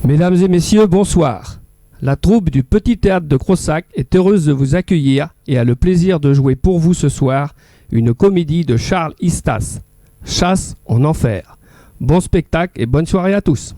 Mesdames et messieurs, bonsoir. La troupe du Petit Théâtre de Crossac est heureuse de vous accueillir et a le plaisir de jouer pour vous ce soir une comédie de Charles Istas, Chasse en enfer. Bon spectacle et bonne soirée à tous.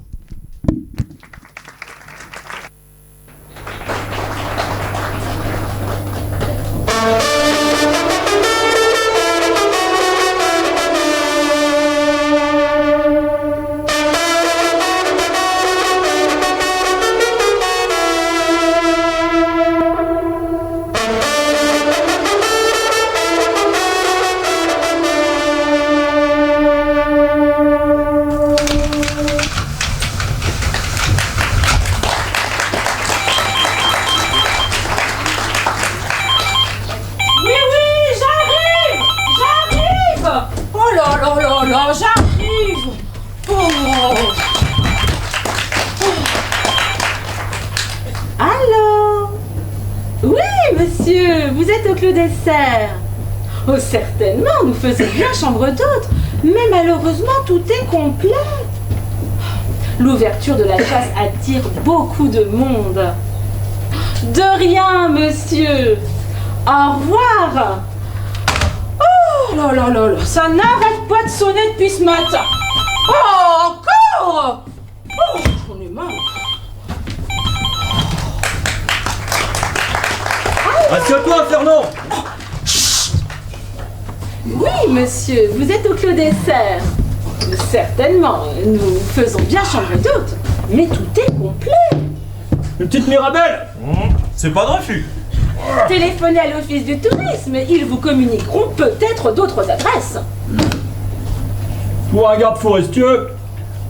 J'arrive. Allô? Oui, monsieur, vous êtes au Clos des Serres. Oh, certainement, nous faisons bien chambre d'hôte, mais malheureusement, tout est complet. L'ouverture de la chasse attire beaucoup de monde. De rien, monsieur. Au revoir. Oh là là là là, ça n'arrête pas de sonner depuis ce matin. Oh, encore. Oh, j'en ai marre. Assieds-toi, Fernand. Oui, monsieur, vous êtes au Clos des Serres. Certainement, nous faisons bien chambre d'hôte, mais tout est complet. Une petite Mirabelle. C'est pas de refus. Téléphonez à l'office du tourisme, ils vous communiqueront peut-être d'autres adresses. Pour un garde forestier,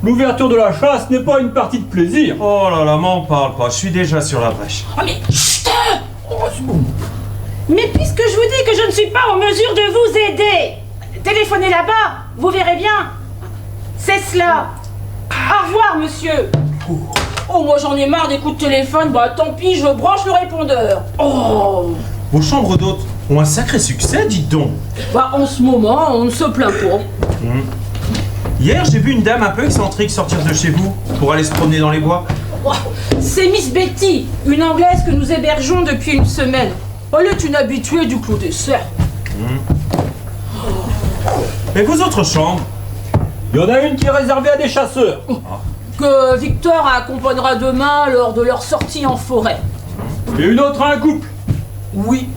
l'ouverture de la chasse n'est pas une partie de plaisir. Oh là là, m'en parle pas, je suis déjà sur la brèche. Oh mais chut! Mais puisque je vous dis que je ne suis pas en mesure de vous aider, téléphonez là-bas, vous verrez bien. C'est cela. Au revoir, monsieur. Oh, moi j'en ai marre des coups de téléphone, bah tant pis, je branche le répondeur. Oh. Vos chambres d'hôtes ont un sacré succès, dites donc. Bah en ce moment, on ne se plaint pas. Hier, j'ai vu une dame un peu excentrique sortir de chez vous pour aller se promener dans les bois. Oh, c'est Miss Betty, une Anglaise que nous hébergeons depuis une semaine. Elle est une habituée du Clos des Serres. Et vos autres chambres? Il y en a une qui est réservée à des chasseurs. Que Victor accompagnera demain lors de leur sortie en forêt. Et une autre à un couple. Oui,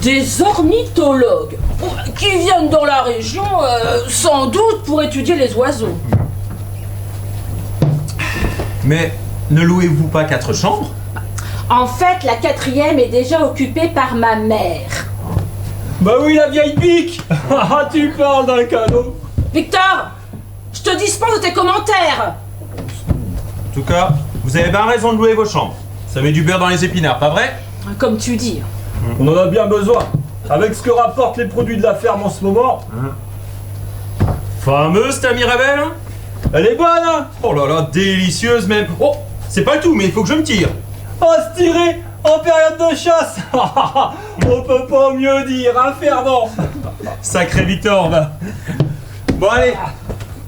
des ornithologues qui viennent dans la région sans doute pour étudier les oiseaux. Mais ne louez-vous pas 4 chambres? En fait, la 4e est déjà occupée par ma mère. Bah oui, la vieille pique. Tu parles d'un cadeau. Victor, je te dispense de tes commentaires. En tout cas, vous avez bien raison de louer vos chambres. Ça met du beurre dans les épinards, pas vrai? Comme tu dis. On en a bien besoin. Avec ce que rapportent les produits de la ferme en ce moment. Fameuse ta Mirabelle, hein? Elle est bonne, hein? Oh là là, délicieuse même. Oh, c'est pas le tout, mais il faut que je me tire. Oh, se tirer en période de chasse. On peut pas mieux dire, hein, Fernand? Sacré Victor, va. Bon allez,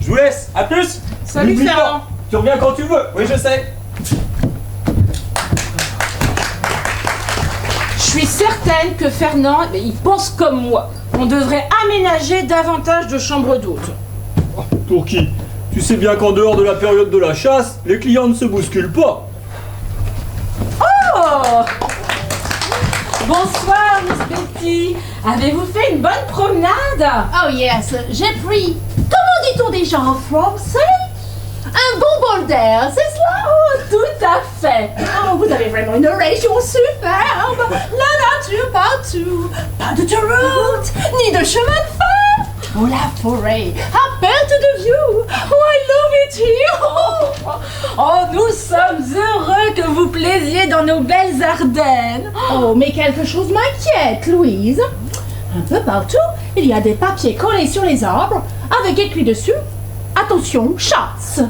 je vous laisse, à plus. Salut N'oublie Fernand. pas, tu reviens quand tu veux. Oui, je sais. Je suis certaine que Fernand, il pense comme moi. On devrait aménager davantage de chambres d'hôtes. Pour qui? Tu sais bien qu'en dehors de la période de la chasse, les clients ne se bousculent pas. Oh! Bonsoir, Miss Betty. Avez-vous fait une bonne promenade? Oh yes, j'ai pris, comment dit-on déjà en français? Un bon bol d'air, c'est cela? Oh, tout à fait. Oh, vous avez vraiment une région superbe. La nature partout. Pas d'autoroute, ni de chemin de fer. Oh, la forêt, à perte de vue. Oh, I love it here. Oh, nous sommes heureux que vous plaisiez dans nos belles Ardennes. Oh, mais quelque chose m'inquiète, Louise. Un peu partout, il y a des papiers collés sur les arbres avec écrit dessus « Attention, chasse ».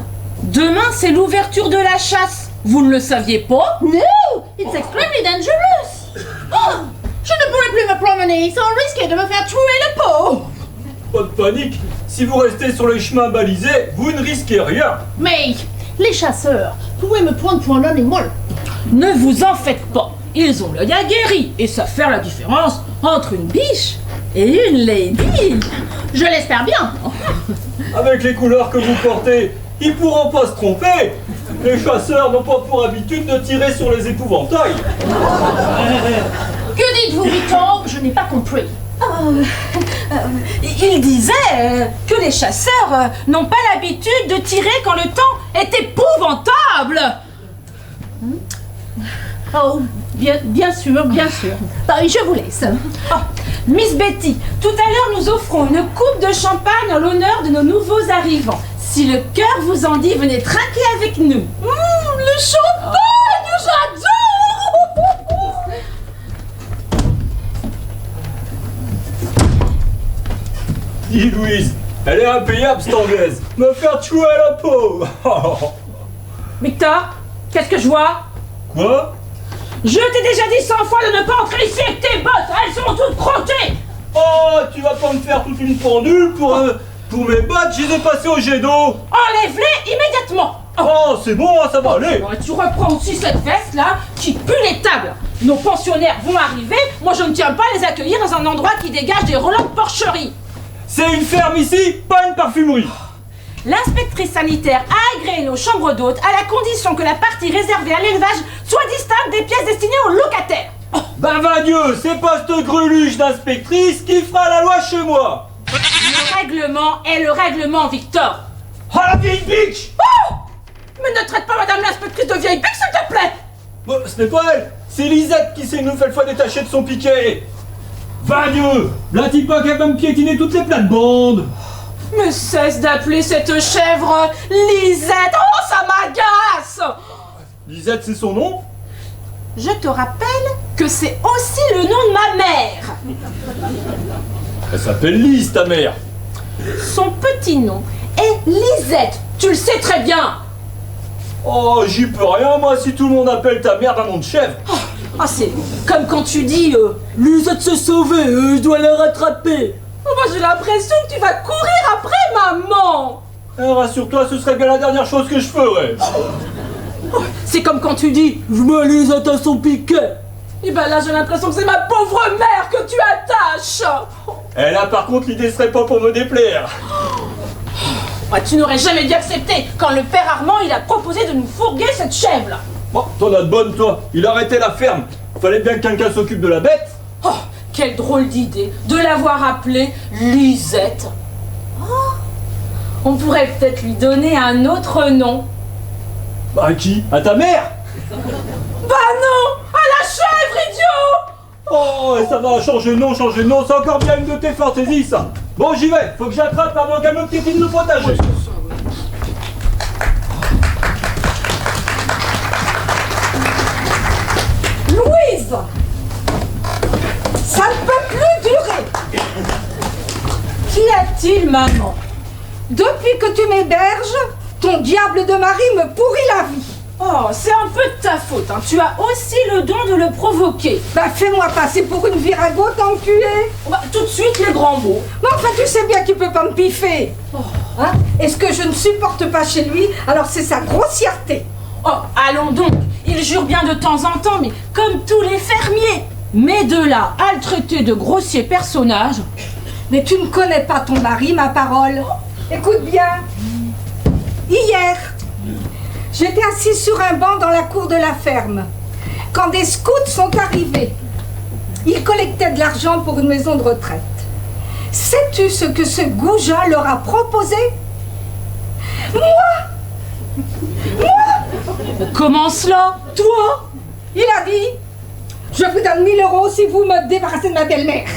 Demain, c'est l'ouverture de la chasse. Vous ne le saviez pas? No, it's extremely dangerous. Oh, je ne pourrai plus me promener sans risquer de me faire trouer le pot. Pas de panique, si vous restez sur les chemins balisés, vous ne risquez rien. Mais Les chasseurs pouvaient me prendre pour un animal. Ne vous en faites pas. Ils ont l'œil aguerri et savent faire la différence entre une biche et une lady. Je l'espère bien. Avec les couleurs que vous portez, ils pourront pas se tromper. Les chasseurs n'ont pas pour habitude de tirer sur les épouvantails. Que dites-vous, Victor? Je n'ai pas compris. Il disait que les chasseurs n'ont pas l'habitude de tirer quand le temps est épouvantable. Oh, bien sûr, bien sûr. Je vous laisse. Oh, Miss Betty, tout à l'heure nous offrons une coupe de champagne en l'honneur de nos nouveaux arrivants. Si le cœur vous en dit, venez trinquer avec nous. Le champagne, j'adore. Dis Louise, elle est impayable cette anglaise. Me faire tuer la peau. Victor, qu'est-ce que je vois? Quoi? Je t'ai déjà dit 100 fois de ne pas entrer ici avec tes bottes, elles sont toutes crottées. Oh, tu vas pas me faire toute une pendule pour mes bottes, je les ai passées au jet d'eau. Enlève-les immédiatement. Oh, c'est bon, ça va aller. Bon, et tu reprends aussi cette veste là qui pue les tables. Nos pensionnaires vont arriver, moi je ne tiens pas à les accueillir dans un endroit qui dégage des relents de porcherie. C'est une ferme ici, pas une parfumerie. L'inspectrice sanitaire a agréé nos chambres d'hôtes à la condition que la partie réservée à l'élevage soit distincte des pièces destinées aux locataires. Ben va Dieu, c'est pas cette greluche d'inspectrice qui fera la loi chez moi. Le règlement est le règlement, Victor. Oh la vieille bitch. Oh! Mais ne traite pas madame l'inspectrice de vieille biche, s'il te plaît. Bon, ce n'est pas elle, c'est Lisette qui s'est une nouvelle fois détachée de son piquet. Va Dieu, la typa qui va me piétiner toutes les plates-bandes. Mais cesse d'appeler cette chèvre Lisette. Oh, ça m'agace. Lisette, c'est son nom? Je te rappelle que c'est aussi le nom de ma mère. Elle s'appelle Lise, ta mère. Son petit nom est Lisette. Tu le sais très bien. Oh, j'y peux rien, moi, si tout le monde appelle ta mère d'un nom de chèvre. Ah, c'est comme quand tu dis Lisette s'est sauvée, je dois la rattraper. Oh, moi, j'ai l'impression que tu vas courir après maman. Rassure-toi, ce serait bien la dernière chose que je ferais. C'est comme quand tu dis je mets Lisette à son piquet. Et ben là, j'ai l'impression que c'est ma pauvre mère que tu attaches. Et là, par contre, l'idée serait pas pour me déplaire. Ouais, tu n'aurais jamais dû accepter quand le père Armand il a proposé de nous fourguer cette chèvre là. Bon, t'en as de bonne, toi. Il arrêtait la ferme. Fallait bien que quelqu'un s'occupe de la bête. Oh, quelle drôle d'idée de l'avoir appelée Lisette. Oh, on pourrait peut-être lui donner un autre nom. Bah, à qui? À ta mère? Bah non, à la chèvre, idiot. Oh, et ça va changer de nom, c'est encore bien une de tes fantaisies, ça. Bon, j'y vais, faut que j'attrape avant qu'elle me piétine le potager. Louise, ça ne peut plus durer. Qu'y a-t-il, maman? Depuis que tu m'héberges, ton diable de mari me pourrit la vie. Oh, c'est un peu de ta faute, hein. Tu as aussi le don de le provoquer. Bah fais-moi passer pour une viragote enculée. Bah, tout de suite, les grands mots. Mais enfin, tu sais bien qu'il peut pas me piffer. Hein? Et ce que je ne supporte pas chez lui, alors c'est sa grossièreté. Oh, allons donc. Il jure bien de temps en temps, mais comme tous les fermiers. Mais de là à le traiter de grossier personnage. Mais tu ne connais pas ton mari, ma parole. Écoute bien. Hier, j'étais assise sur un banc dans la cour de la ferme, quand des scouts sont arrivés. Ils collectaient de l'argent pour une maison de retraite. Sais-tu ce que ce goujat leur a proposé? Moi! Comment cela? Toi? Il a dit, je vous donne 1000 € si vous me débarrassez de ma belle-mère.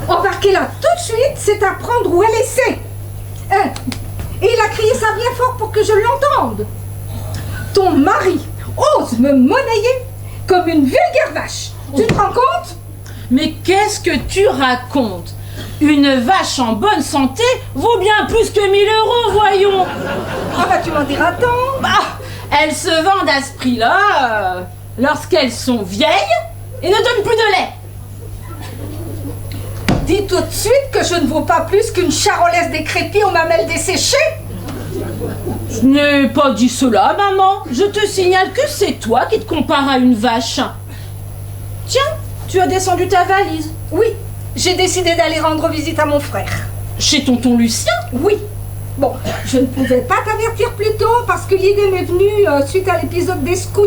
Embarquez-la tout de suite, c'est à prendre ou à laisser. Hein? Et il a crié ça bien fort pour que je l'entende. Ton mari ose me monnayer comme une vulgaire vache. Tu te rends compte? Mais qu'est-ce que tu racontes? Une vache en bonne santé vaut bien plus que 1000 €, voyons. Ah bah tu m'en diras tant. Bah, elles se vendent à ce prix-là lorsqu'elles sont vieilles et ne donnent plus de lait. Dis tout de suite que je ne vaux pas plus qu'une charolaise décrépie aux mamelles desséchées. Je n'ai pas dit cela, maman. Je te signale que c'est toi qui te compares à une vache. Tiens, tu as descendu ta valise. Oui, j'ai décidé d'aller rendre visite à mon frère. Chez tonton Lucien? Oui. Bon, je ne pouvais pas t'avertir plus tôt parce que l'idée m'est venue suite à l'épisode des scouts.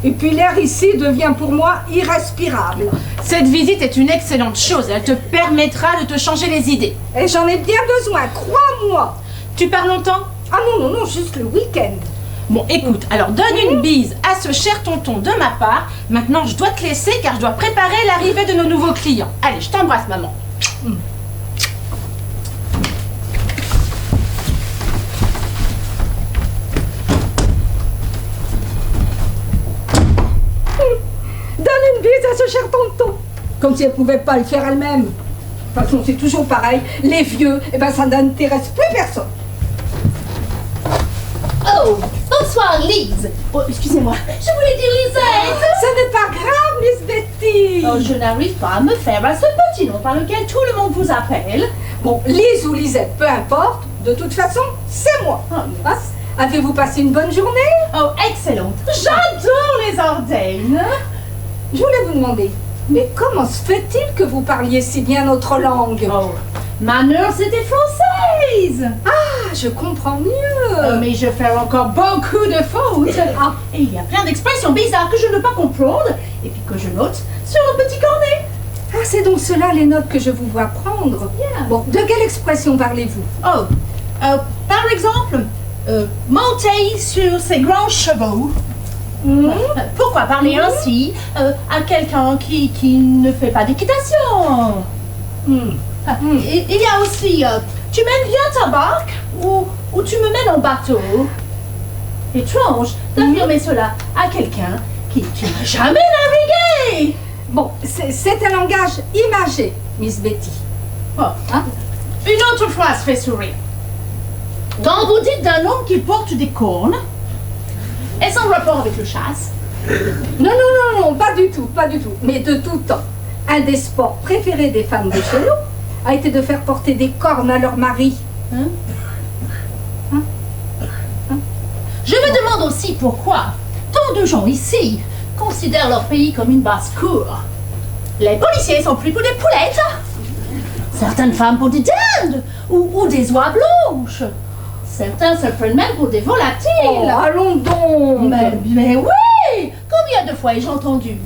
Et puis l'air ici devient pour moi irrespirable. Cette visite est une excellente chose. Elle te permettra de te changer les idées. Et j'en ai bien besoin, crois-moi. Tu pars longtemps? Ah non, juste le week-end. Bon, écoute, alors donne une bise à ce cher tonton de ma part. Maintenant, je dois te laisser car je dois préparer l'arrivée de nos nouveaux clients. Allez, je t'embrasse, maman. Donne une bise à ce cher tonton. Comme si elle pouvait pas le faire elle-même. De toute façon, c'est toujours pareil. Les vieux, eh ben, ça n'intéresse plus personne. Oh, bonsoir Lise. Oh, excusez-moi, je voulais dire Lisette. Ce n'est pas grave, Miss Betty. Oh, je n'arrive pas à me faire à ce petit nom par lequel tout le monde vous appelle. Bon, Lise ou Lisette, peu importe. De toute façon, c'est moi. Oh, Hein? Avez-vous passé une bonne journée? Oh, excellente. J'adore les ordaines. Je voulais vous demander, mais comment se fait-il que vous parliez si bien notre langue? Oh, ma nurse était française. Ah, je comprends mieux. Mais je fais encore beaucoup de fautes. Ah. Et il y a plein d'expressions bizarres que je ne peux pas comprendre et puis que je note sur un petit cornet. Ah, c'est donc cela les notes que je vous vois prendre. Yeah. Bon, de quelle expression parlez-vous? Oh, par exemple, monter sur ses grands chevaux. Pourquoi parler ainsi à quelqu'un qui ne fait pas d'équitation? Il y a aussi, tu mènes bien ta barque ou tu me mènes en bateau? Étrange d'affirmer cela à quelqu'un qui n'a jamais navigué. Bon, c'est un langage imagé, Miss Betty. Oh. Hein? Une autre phrase fait sourire. Quand vous dites d'un homme qui porte des cornes, est-ce en rapport avec le chasse? Non, pas du tout. Mais de tout temps, un des sports préférés des femmes de chez nous a été de faire porter des cornes à leur mari. Je me demande aussi pourquoi tant de gens ici considèrent leur pays comme une basse-cour. Les policiers sont pris pour des poulettes, certaines femmes pour des dindes ou des oies blanches. Certains se prennent même pour des volatiles. Oh, allons donc. Mais oui! Combien de fois ai-je entendu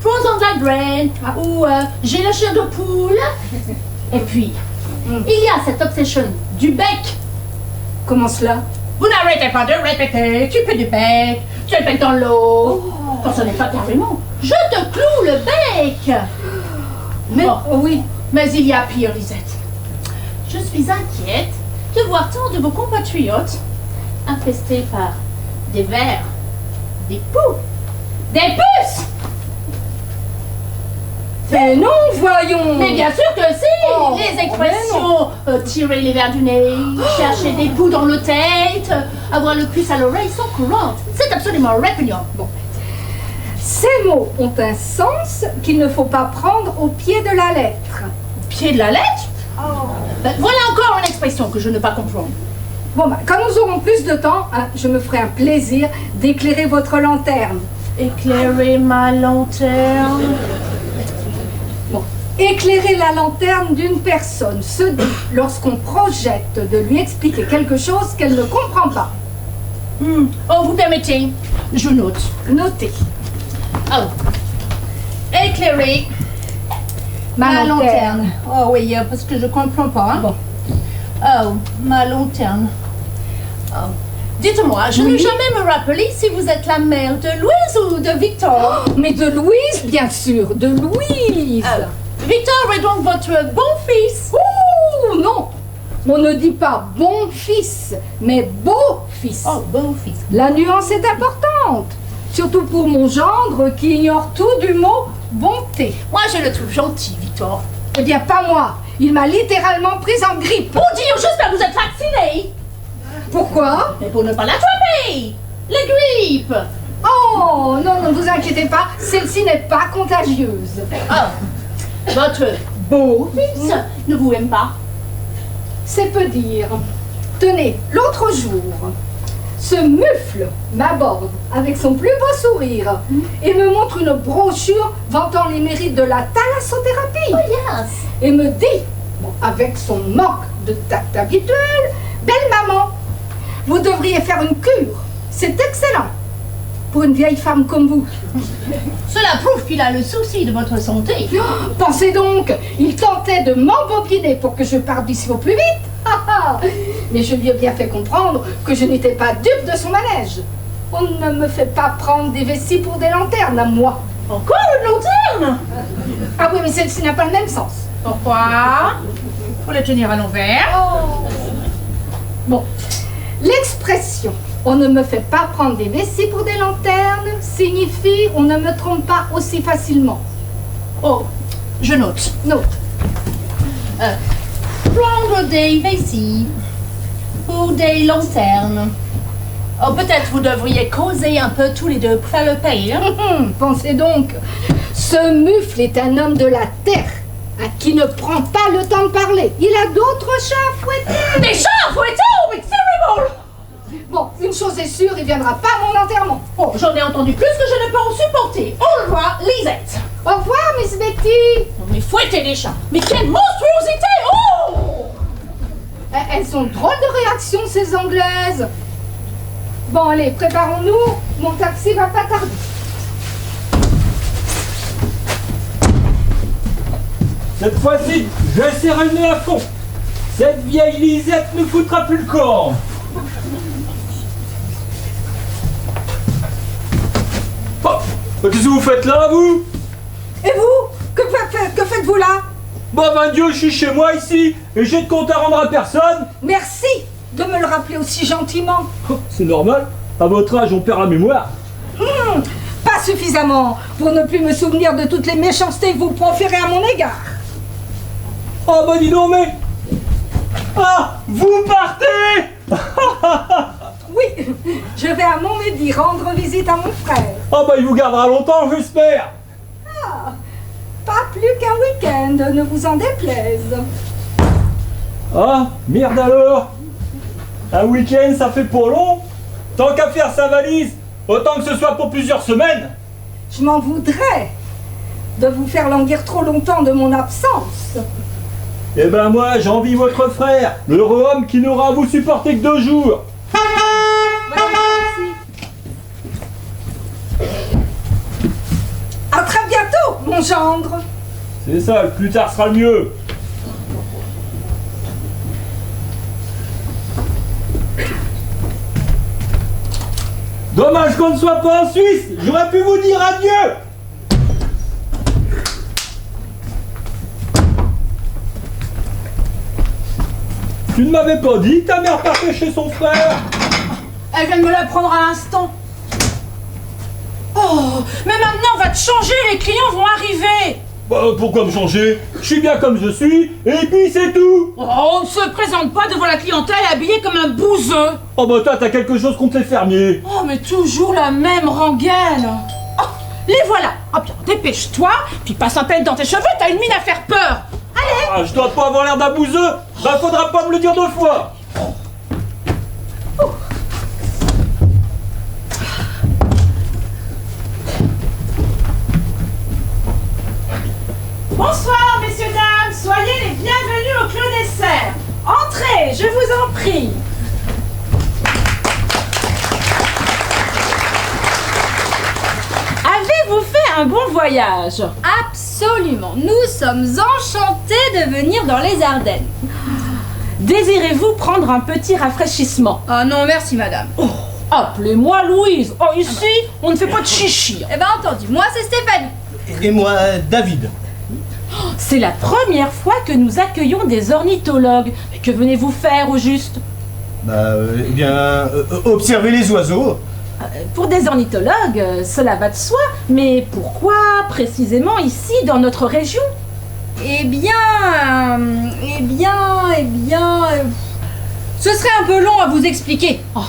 prenons de la graine ou j'ai le chien de poule. Et puis, il y a cette obsession du bec. Comment cela? Vous n'arrêtez pas de répéter, tu peux du bec, tu le bec dans l'eau. Quand ce n'est pas carrément, je te cloue le bec. Mais Bon. oui. Mais il y a pire, Lisette. Je suis inquiète de voir tant de vos compatriotes infestés par des vers, des poux, des puces. Mais non, voyons. Mais bien sûr que si. Oh, Les expressions tirer les vers du nez, chercher des poux dans le tête, avoir le puce à l'oreille sont courantes. C'est absolument répugnant. Bon. Ces mots ont un sens qu'il ne faut pas prendre au pied de la lettre. Au pied de la lettre. Voilà encore une expression que je ne pas comprendre. Bon, quand nous aurons plus de temps, je me ferai un plaisir d'éclairer votre lanterne. Éclairer ma lanterne. Bon, éclairer la lanterne d'une personne se dit lorsqu'on projette de lui expliquer quelque chose qu'elle ne comprend pas. Oh, vous permettez? Je note. Notez. Oh. Éclairer Ma lanterne. Oh oui, parce que je comprends pas. Bon. Oh, ma lanterne. Oh. Dites-moi, je ne veux jamais me rappeler si vous êtes la mère de Louise ou de Victor. Mais de Louise, bien sûr, de Louise. Victor est donc votre bon fils. Ouh, non. On ne dit pas bon fils, mais beau fils. Oh, bon fils. La nuance est importante. Surtout pour mon gendre qui ignore tout du mot bonté. Moi, je le trouve gentil, Victor. Eh bien, pas moi. Il m'a littéralement prise en grippe. Pour dire, j'espère que vous êtes vacciné. Pourquoi? Mais pour ne pas l'attraper. La grippe. Oh, non, ne vous inquiétez pas, celle-ci n'est pas contagieuse. Oh, votre beau fils ne vous aime pas. C'est peu dire. Tenez, l'autre jour, Ce mufle m'aborde avec son plus beau sourire et me montre une brochure vantant les mérites de la thalassothérapie. Oh yes. Et me dit, avec son manque de tact habituel, belle maman, vous devriez faire une cure. C'est excellent pour une vieille femme comme vous. Cela prouve qu'il a le souci de votre santé. Pensez donc, il tentait de m'embobiner pour que je parte d'ici au plus vite. Mais je lui ai bien fait comprendre que je n'étais pas dupe de son manège. On ne me fait pas prendre des vessies pour des lanternes à moi. Encore une lanterne? Ah oui, mais celle-ci n'a pas le même sens. Pourquoi? Pour le tenir à l'envers. Bon, l'expression « on ne me fait pas prendre des vessies pour des lanternes » signifie « on ne me trompe pas aussi facilement Oh, je note. » Note. Prendre des vessies ou des lanternes. Oh, peut-être vous devriez causer un peu tous les deux pour faire le pays. Hein? Pensez donc, ce mufle est un homme de la terre à qui ne prend pas le temps de parler. Il a d'autres chats à fouetter. Des chats à fouetter? Oh, mais terrible! Bon, une chose est sûre, il viendra pas à mon enterrement. Oh, j'en ai entendu plus que je ne peux en supporter. Au revoir, Lisette. Au revoir, Miss Betty. Non, mais fouetter les chats. Mais quelle monstruosité! Oh! Elles ont drôle de réaction, ces Anglaises. Bon, allez, préparons-nous. Mon taxi va pas tarder. Cette fois-ci, je serre le nez à fond. Cette vieille Lisette ne foutra plus le corps. Oh, qu'est-ce que vous faites là, vous? Et vous? Que faites-vous là? Bah ben Dieu, je suis chez moi ici, et j'ai de compte à rendre à personne. Merci de me le rappeler aussi gentiment. Oh, c'est normal, à votre âge on perd la mémoire. Pas suffisamment pour ne plus me souvenir de toutes les méchancetés que vous proférez à mon égard. Oh bah dis donc, mais... Ah, vous partez. Oui, je vais à Montmédy rendre visite à mon frère. Ah bah il vous gardera longtemps, j'espère. Pas plus qu'un week-end, ne vous en déplaise. Ah, merde alors. Un week-end ça fait pour long. Tant qu'à faire sa valise, autant que ce soit pour plusieurs semaines. Je m'en voudrais de vous faire languir trop longtemps de mon absence. Eh ben moi, j'envie votre frère, l'heureux homme qui n'aura à vous supporter que 2 jours. Voilà, merci. À très bientôt, mon gendre. C'est ça, le plus tard sera le mieux. Dommage qu'on ne soit pas en Suisse, j'aurais pu vous dire adieu. Tu ne m'avais pas dit que ta mère partait chez son frère? Elle vient de me l'apprendre à l'instant. Oh, mais maintenant on va te changer, les clients vont arriver. Bah, pourquoi me changer? Je suis bien comme je suis, et puis c'est tout. Oh, on ne se présente pas devant la clientèle habillé comme un bouseux. Oh bah toi, t'as quelque chose contre les fermiers. Oh, mais toujours la même rengaine. Oh, les voilà. Oh, bien, dépêche-toi, puis passe un peigne dans tes cheveux, t'as une mine à faire peur. Allez. Ah, je dois pas avoir l'air d'un bouseux. Bah faudra pas me le dire 2 fois. Bonsoir, messieurs, dames, soyez les bienvenus au Clos Dessert. Entrez, je vous en prie. Avez-vous fait un bon voyage? Absolument. Nous sommes enchantés de venir dans les Ardennes. Désirez-vous prendre un petit rafraîchissement? Ah non, merci madame. Oh, appelez-moi Louise. Oh, ici, on ne fait pas de chichi. Eh ben entendu, moi c'est Stéphanie. Et moi, David. C'est la première fois que nous accueillons des ornithologues. Mais que venez-vous faire au juste? Eh bien, observer les oiseaux. Pour des ornithologues, cela va de soi. Mais pourquoi précisément ici, dans notre région? Ce serait un peu long à vous expliquer. Oh,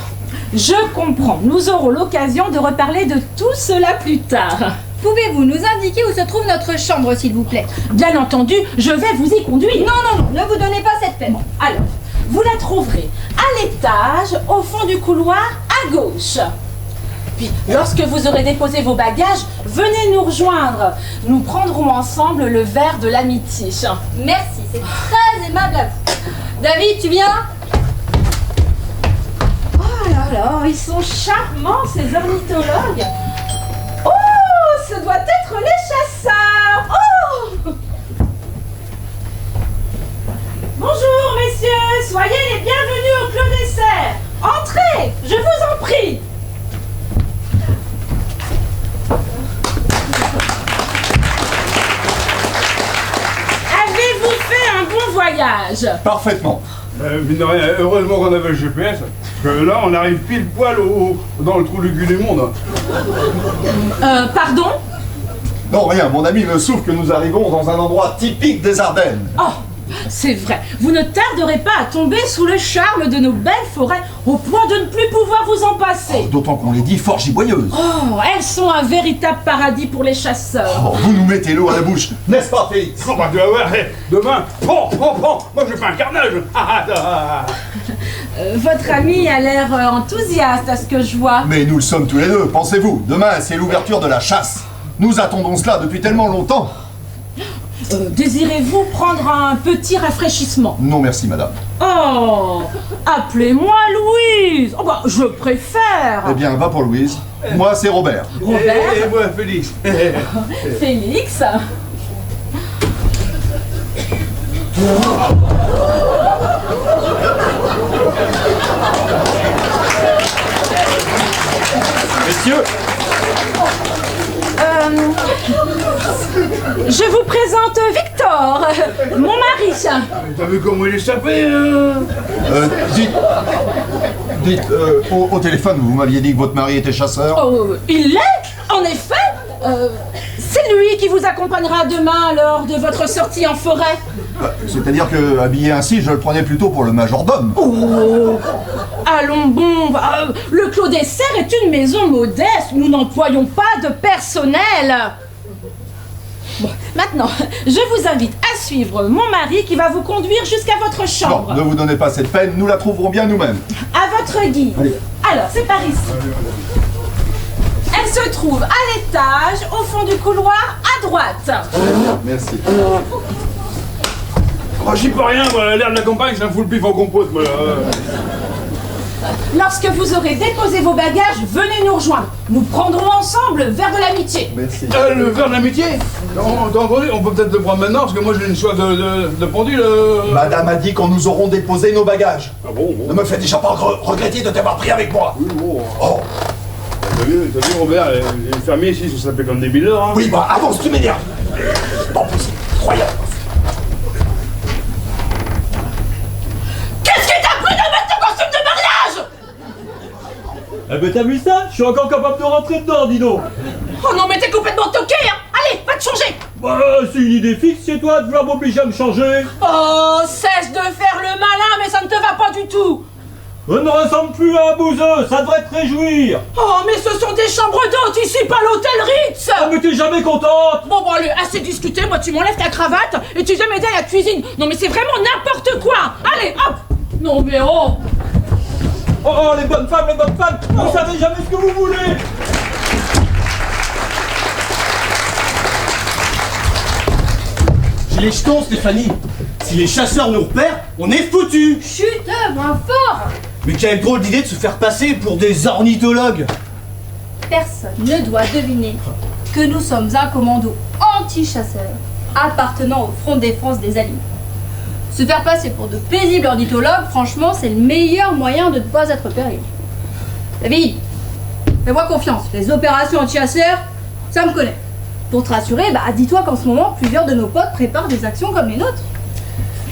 je comprends. Nous aurons l'occasion de reparler de tout cela plus tard. Pouvez-vous nous indiquer où se trouve notre chambre, s'il vous plaît? Bien entendu, je vais vous y conduire. Non, ne vous donnez pas cette peine. Alors, vous la trouverez à l'étage, au fond du couloir, à gauche. Puis, lorsque vous aurez déposé vos bagages, venez nous rejoindre. Nous prendrons ensemble le verre de l'amitié. Merci, c'est très aimable à vous. David, tu viens? Oh là là, ils sont charmants, ces ornithologues. Oh, ce doit être les chasseurs. Oh! Bonjour, messieurs, soyez les bienvenus au Clos des Cerfs. Entrez, je vous en prie. Avez-vous fait un bon voyage? Parfaitement. Mine de rien, heureusement qu'on avait le GPS, parce que là on arrive pile poil dans le trou du cul du monde. Pardon? Non, rien, mon ami me souffle que nous arrivons dans un endroit typique des Ardennes. Oh, c'est vrai, vous ne tarderez pas à tomber sous le charme de nos belles forêts au point de ne plus pouvoir vous en passer. D'autant qu'on les dit fort giboyeuses. Oh, elles sont un véritable paradis pour les chasseurs. Oh, vous nous mettez l'eau à la bouche, n'est-ce pas, Félix? Oh, bah tu vas voir, demain, moi je fais un carnage. Votre ami a l'air enthousiaste à ce que je vois. Mais nous le sommes tous les deux, pensez-vous. Demain, c'est l'ouverture de la chasse. Nous attendons cela depuis tellement longtemps. Désirez-vous prendre un petit rafraîchissement? Non, merci, madame. Oh, appelez-moi Louise. Oh bah, je préfère. Eh bien, va pour Louise. Moi, c'est Robert. Robert? Et moi, Félix. Félix? Messieurs, Je vous présente Victor, mon mari. T'as vu comment il est sapé dites, au téléphone, vous m'aviez dit que votre mari était chasseur. Oh, il l'est, en effet. C'est lui qui vous accompagnera demain lors de votre sortie en forêt. C'est-à-dire que, habillé ainsi, je le prenais plutôt pour le majordome. Oh, allons bon, le Clos des Cerfs est une maison modeste, nous n'employons pas de personnel. Bon, maintenant, je vous invite à suivre mon mari qui va vous conduire jusqu'à votre chambre. Non, ne vous donnez pas cette peine, nous la trouverons bien nous-mêmes. À votre guide. Allez. Alors, c'est par ici. Elle se trouve à l'étage, au fond du couloir, à droite. Merci. Oh, j'y peux rien, moi, l'air de la campagne, c'est un full pif en compote, moi. Lorsque vous aurez déposé vos bagages, venez nous rejoindre. Nous prendrons ensemble le verre de l'amitié. Merci. Le verre d'amitié? Non, t'as entendu? On peut peut-être le prendre maintenant, parce que moi j'ai une soif de pendule. Madame a dit qu'on nous aurons déposé nos bagages. Ah bon, Ne me fais déjà pas regretter de t'avoir pris avec moi. Oui, bon. Oh. T'as vu, Robert, les fermiers ici, ça s'appelle comme des bideurs, hein. Oui, bah avance, tu m'énerves. Pas possible, croyable. Qu'est-ce qui t'a pris de mettre ton costume de mariage? Eh ben t'as vu ça? Je suis encore capable de rentrer dedans, dis donc. Oh non, mais t'es complètement toqué, hein. Allez, va te changer. Bah, c'est une idée fixe chez toi de vouloir m'obliger à me changer. Oh, cesse de faire le malin, mais ça ne te va pas du tout. On ne ressemble plus à un bouseux, ça devrait te réjouir. Oh, mais ce sont des chambres d'hôtes ici, pas l'hôtel Ritz. Ah, mais t'es jamais contente. Bon, allez, assez discuté, moi tu m'enlèves ta cravate et tu viens m'aider à la cuisine. Non, mais c'est vraiment n'importe quoi. Allez, hop. Non, mais oh. Oh, les bonnes femmes, vous savez jamais ce que vous voulez. J'ai les jetons, Stéphanie. Si les chasseurs nous repèrent, on est foutus. Chut, moins fort. Mais quelle drôle d'idée de se faire passer pour des ornithologues. Personne ne doit deviner que nous sommes un commando anti-chasseur appartenant au Front de défense des Alliés. Se faire passer pour de paisibles ornithologues, franchement, c'est le meilleur moyen de ne pas être repéré. David, fais-moi confiance, les opérations anti-chasseurs, ça me connaît. Pour te rassurer, dis-toi qu'en ce moment, plusieurs de nos potes préparent des actions comme les nôtres.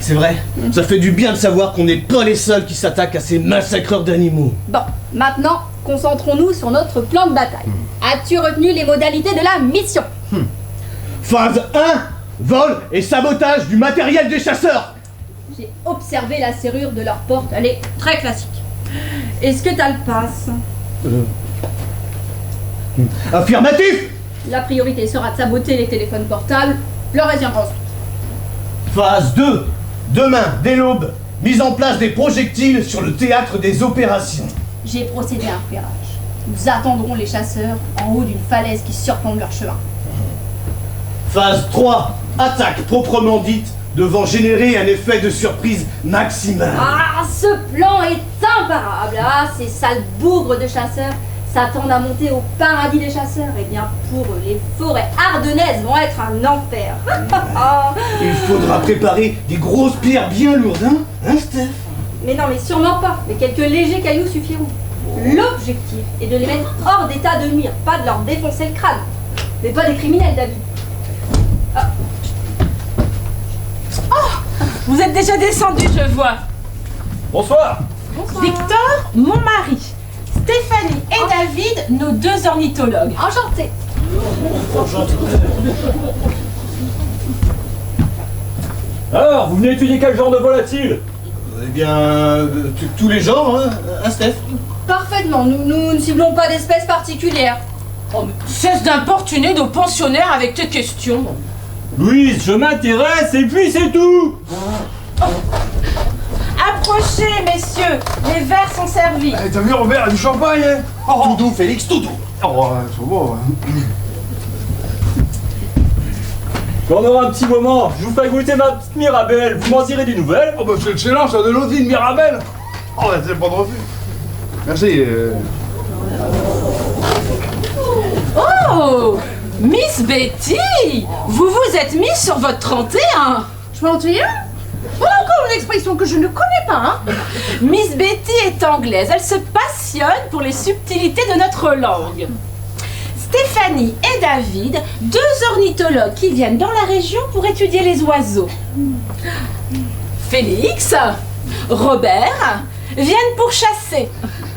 C'est vrai, ça fait du bien de savoir qu'on n'est pas les seuls qui s'attaquent à ces massacreurs d'animaux. Bon, maintenant, concentrons-nous sur notre plan de bataille. As-tu retenu les modalités de la mission? Phase 1, vol et sabotage du matériel des chasseurs. J'ai observé la serrure de leur porte, elle est très classique. Est-ce que t'as le pass? Affirmatif. La priorité sera de saboter les téléphones portables, le reste viendra ensuite. Phase 2, demain, dès l'aube, mise en place des projectiles sur le théâtre des opérations. j'ai procédé à un repérage. Nous attendrons les chasseurs en haut d'une falaise qui surplombe leur chemin. Phase 3, attaque proprement dite, devant générer un effet de surprise maximal. Ah, ce plan est imparable. Ah, ces sales bougres de chasseurs s'attendent à monter au paradis des chasseurs. Eh bien, pour eux, les forêts ardennaises vont être un enfer. Il faudra préparer des grosses pierres bien lourdes, hein Steph? Mais non, mais sûrement pas. Mais quelques légers cailloux suffiront. L'objectif est de les mettre hors d'état de nuire, pas de leur défoncer le crâne. Mais pas des criminels, David. Vous êtes déjà descendu, je vois. Bonsoir. Victor, mon mari. Stéphanie et David, nos 2 ornithologues. Enchanté. Alors, vous venez étudier quel genre de volatile? Eh bien, tous les genres, hein, Steph? Parfaitement, nous ne ciblons pas d'espèces particulières. Oh, mais cesse d'importuner nos pensionnaires avec tes questions. Louise, je m'intéresse et puis c'est tout. Approchez, messieurs. Les verres sont servis. Eh, t'as vu Robert, il y a du champagne, hein? Tout doux, Félix, tout doux. Oh, c'est beau, hein. Quand on aura un petit moment, je vous ferai goûter ma petite Mirabelle. Vous m'en direz des nouvelles. Oh, bah c'est excellent, ça, de l'Odine Mirabelle. Oh, bah, c'est pas de refus. Merci. Oh, Miss Betty, vous vous êtes mise sur votre 31. 31? Voilà encore une expression que je ne connais pas, hein? Miss Betty est anglaise. Elle se passionne pour les subtilités de notre langue. Stéphanie et David, 2 ornithologues qui viennent dans la région pour étudier les oiseaux. Félix, Robert viennent pour chasser.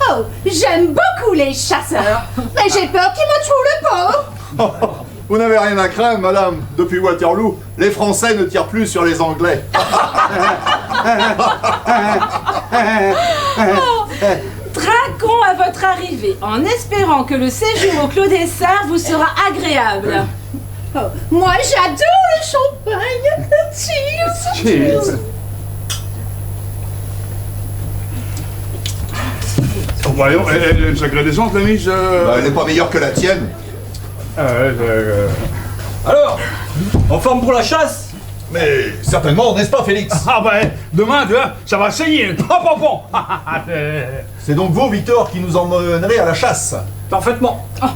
Oh, j'aime beaucoup les chasseurs, mais j'ai peur qu'ils me trouvent le pauvre. Vous n'avez rien à craindre, madame. Depuis Waterloo, les Français ne tirent plus sur les Anglais. Trinquons à votre arrivée, en espérant que le séjour au Clos des Serres vous sera agréable. Oh, moi, j'adore le champagne. Cheers. Cheers. Oh, bah, elle a une sacrée descente, la mise. Bah, elle n'est pas meilleure que la tienne. Alors, en forme pour la chasse? Mais certainement, n'est-ce pas, Félix? Ah bah, demain, tu vois, ça va saigner. C'est donc vous, Victor, qui nous emmènerez à la chasse. Parfaitement. Oh,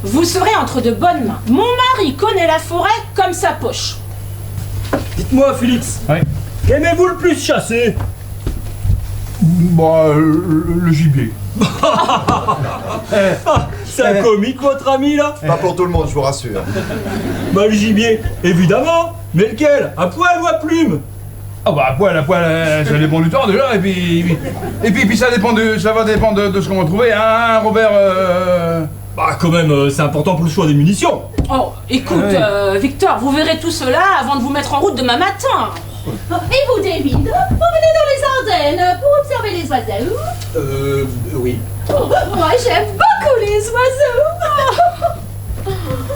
vous serez entre de bonnes mains. Mon mari connaît la forêt comme sa poche. Dites-moi, Félix, Oui. qu'aimez-vous le plus chasser? Bah, le gibier. C'est un comique, votre ami, là? Pas pour tout le monde, je vous rassure. Bah, le gibier, évidemment. Mais lequel? À poil ou à plume? Ah bah, à poil, ça dépend du temps déjà, et puis ça va dépendre de ce qu'on va trouver, hein, Robert. Bah, quand même, c'est important pour le choix des munitions. Oh, écoute, Ouais. Victor, vous verrez tout cela avant de vous mettre en route demain matin. Et vous, David, vous venez dans les Ardennes pour observer les oiseaux? Oui. Oh, moi, j'aime beaucoup les oiseaux.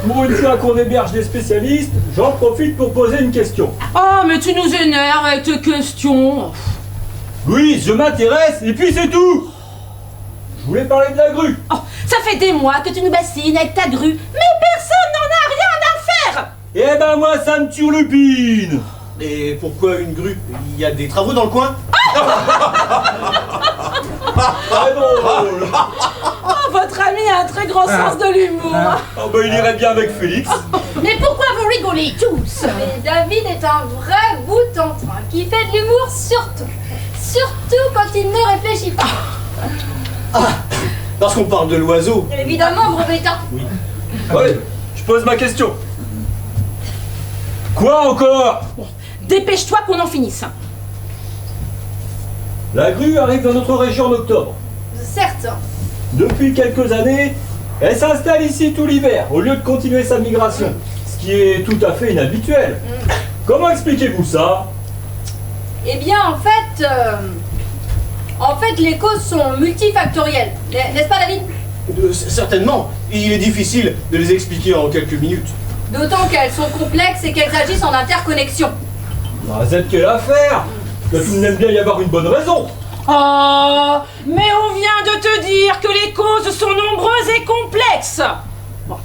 Pour une fois qu'on héberge des spécialistes, j'en profite pour poser une question. Oh, mais tu nous énerves avec tes questions. Louise, je m'intéresse et puis c'est tout. Je voulais parler de la grue. Oh, ça fait des mois que tu nous bassines avec ta grue, mais personne n'en a rien à faire. Eh ben moi, ça me turlupine. Et pourquoi une grue? Il y a des travaux dans le coin? Très drôle. Oh, votre ami a un très grand sens de l'humour. Oh bah il irait bien avec Félix. Mais pourquoi vous rigolez tous? Mais David est un vrai bout en train qui fait de l'humour surtout. Surtout quand il ne réfléchit pas. Ah, parce qu'on parle de l'oiseau. Évidemment, gros bêta. Allez, je pose ma question. Quoi encore? Dépêche-toi qu'on en finisse. La grue arrive dans notre région en octobre. Certes. Depuis quelques années, elle s'installe ici tout l'hiver, au lieu de continuer sa migration. Ce qui est tout à fait inhabituel. Comment expliquez-vous ça? Eh bien, en fait, les causes sont multifactorielles. N'est-ce pas, David? Certainement. Il est difficile de les expliquer en quelques minutes. D'autant qu'elles sont complexes et qu'elles agissent en interconnexion. Ah, c'est quelle affaire? Que tout n'aime bien y avoir une bonne raison. Oh, mais on vient de te dire silence. Bon.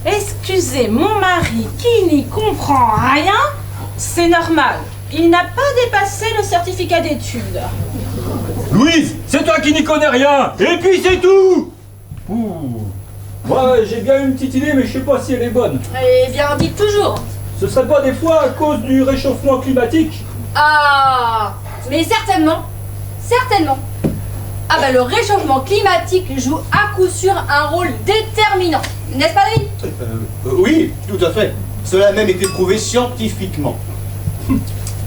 Excusez mon mari qui n'y comprend rien, c'est normal. Il n'a pas dépassé le certificat d'études. Louise, c'est toi qui n'y connais rien. Et puis c'est tout. Ouh. Moi, j'ai bien une petite idée, mais je sais pas si elle est bonne. Eh bien, dites toujours. Ce serait pas des fois à cause du réchauffement climatique? Ah, mais certainement. Certainement. Ah bah le réchauffement climatique joue à coup sûr un rôle déterminant. N'est-ce pas, David? Oui, tout à fait. Cela a même été prouvé scientifiquement.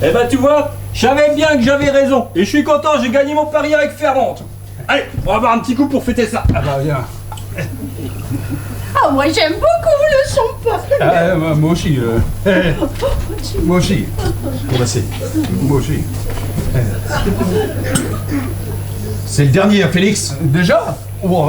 Eh ben tu vois, je savais bien que j'avais raison. Et je suis content, j'ai gagné mon pari avec Ferrante. Allez, on va boire un petit coup pour fêter ça. Ah bah viens. Ah, moi j'aime beaucoup le champagne. Ah, moi aussi. Moi aussi. Bon bah c'est. Moi aussi. C'est le dernier, hein, Félix. Déjà Bon,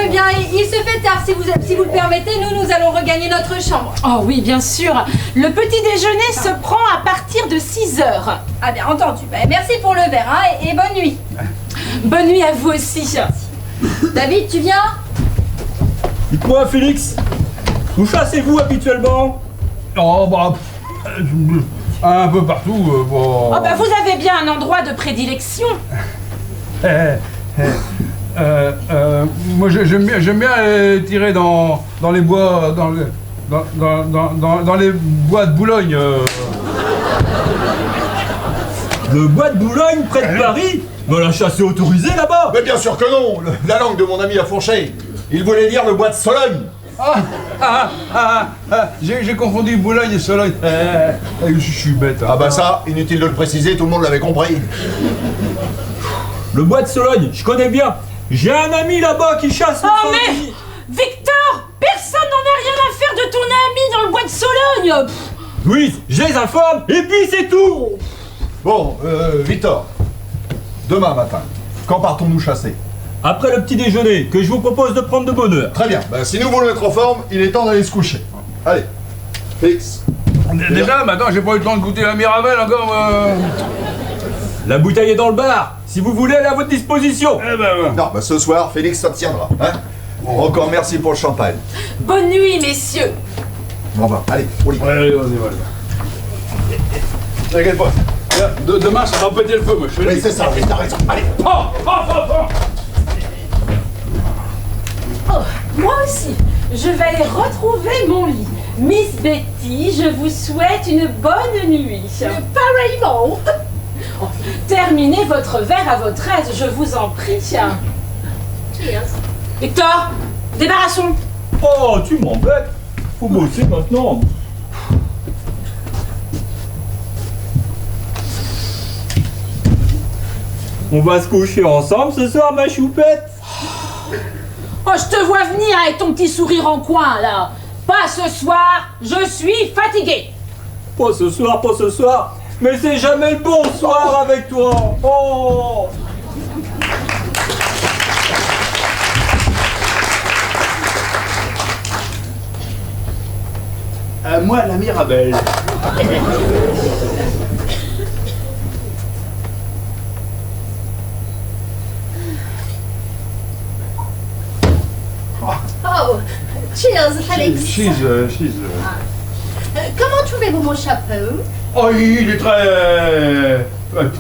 eh bien, il se fait tard. Si vous le permettez, nous allons regagner notre chambre. Oh oui, bien sûr. Le petit déjeuner se prend à partir de 6 heures. Ah bien entendu. Bah, merci pour le verre, hein, et bonne nuit. Bonne nuit à vous aussi. David, tu viens? Dites-moi, Félix, où chassez-vous habituellement? Oh bah. Un peu partout. Bon. Oh bah vous avez bien un endroit de prédilection. Moi j'aime bien aller tirer dans les bois, dans les bois de Boulogne. Le bois de Boulogne, près de Paris? Mais la chasse est autorisée là-bas. Mais bien sûr que non. La langue de mon ami a fourché. Il voulait dire le bois de Sologne. J'ai confondu Boulogne et Sologne. Je suis bête. Hein. Ah bah ça, inutile de le préciser, tout le monde l'avait compris. Le bois de Sologne, je connais bien. J'ai un ami là-bas qui chasse. Oh mais Victor, personne n'en a rien à faire de ton ami dans le bois de Sologne. Louise, je les informe et puis c'est tout. Bon, Victor, demain matin, quand partons-nous chasser? Après le petit déjeuner, que je vous propose de prendre de bonne heure. Très bien, ben, si nous voulons être en forme, il est temps d'aller se coucher. Allez, Félix. Déjà, maintenant j'ai pas eu le temps de goûter la Mirabelle encore. La bouteille est dans le bar. Si vous voulez, elle est à votre disposition. Eh ben, Non, ben ce soir, Félix s'abstiendra. Hein. Encore merci pour le champagne. Bonne nuit, messieurs. Bon ben, allez, au lit. allez, vas-y. T'inquiète pas. Demain, ça va péter le feu, moi. Je Oui, c'est ça, oui, t'as raison. Allez. Oh, moi aussi, je vais aller retrouver mon lit. Miss Betty, je vous souhaite une bonne nuit. Pareillement. Oh, terminez votre verre à votre aise, je vous en prie. Cheers. Victor, débarrassons. Oh, tu m'embêtes. Faut bosser maintenant. On va se coucher ensemble ce soir, ma choupette. Oh, je te vois venir avec ton petit sourire en coin, là. Pas ce soir, je suis fatiguée. Pas ce soir. Mais c'est jamais le bon soir avec toi. Oh. Moi, la Mirabelle. Oh, cheers, Alex. Cheese. Comment trouvez-vous mon chapeau? Oh, il est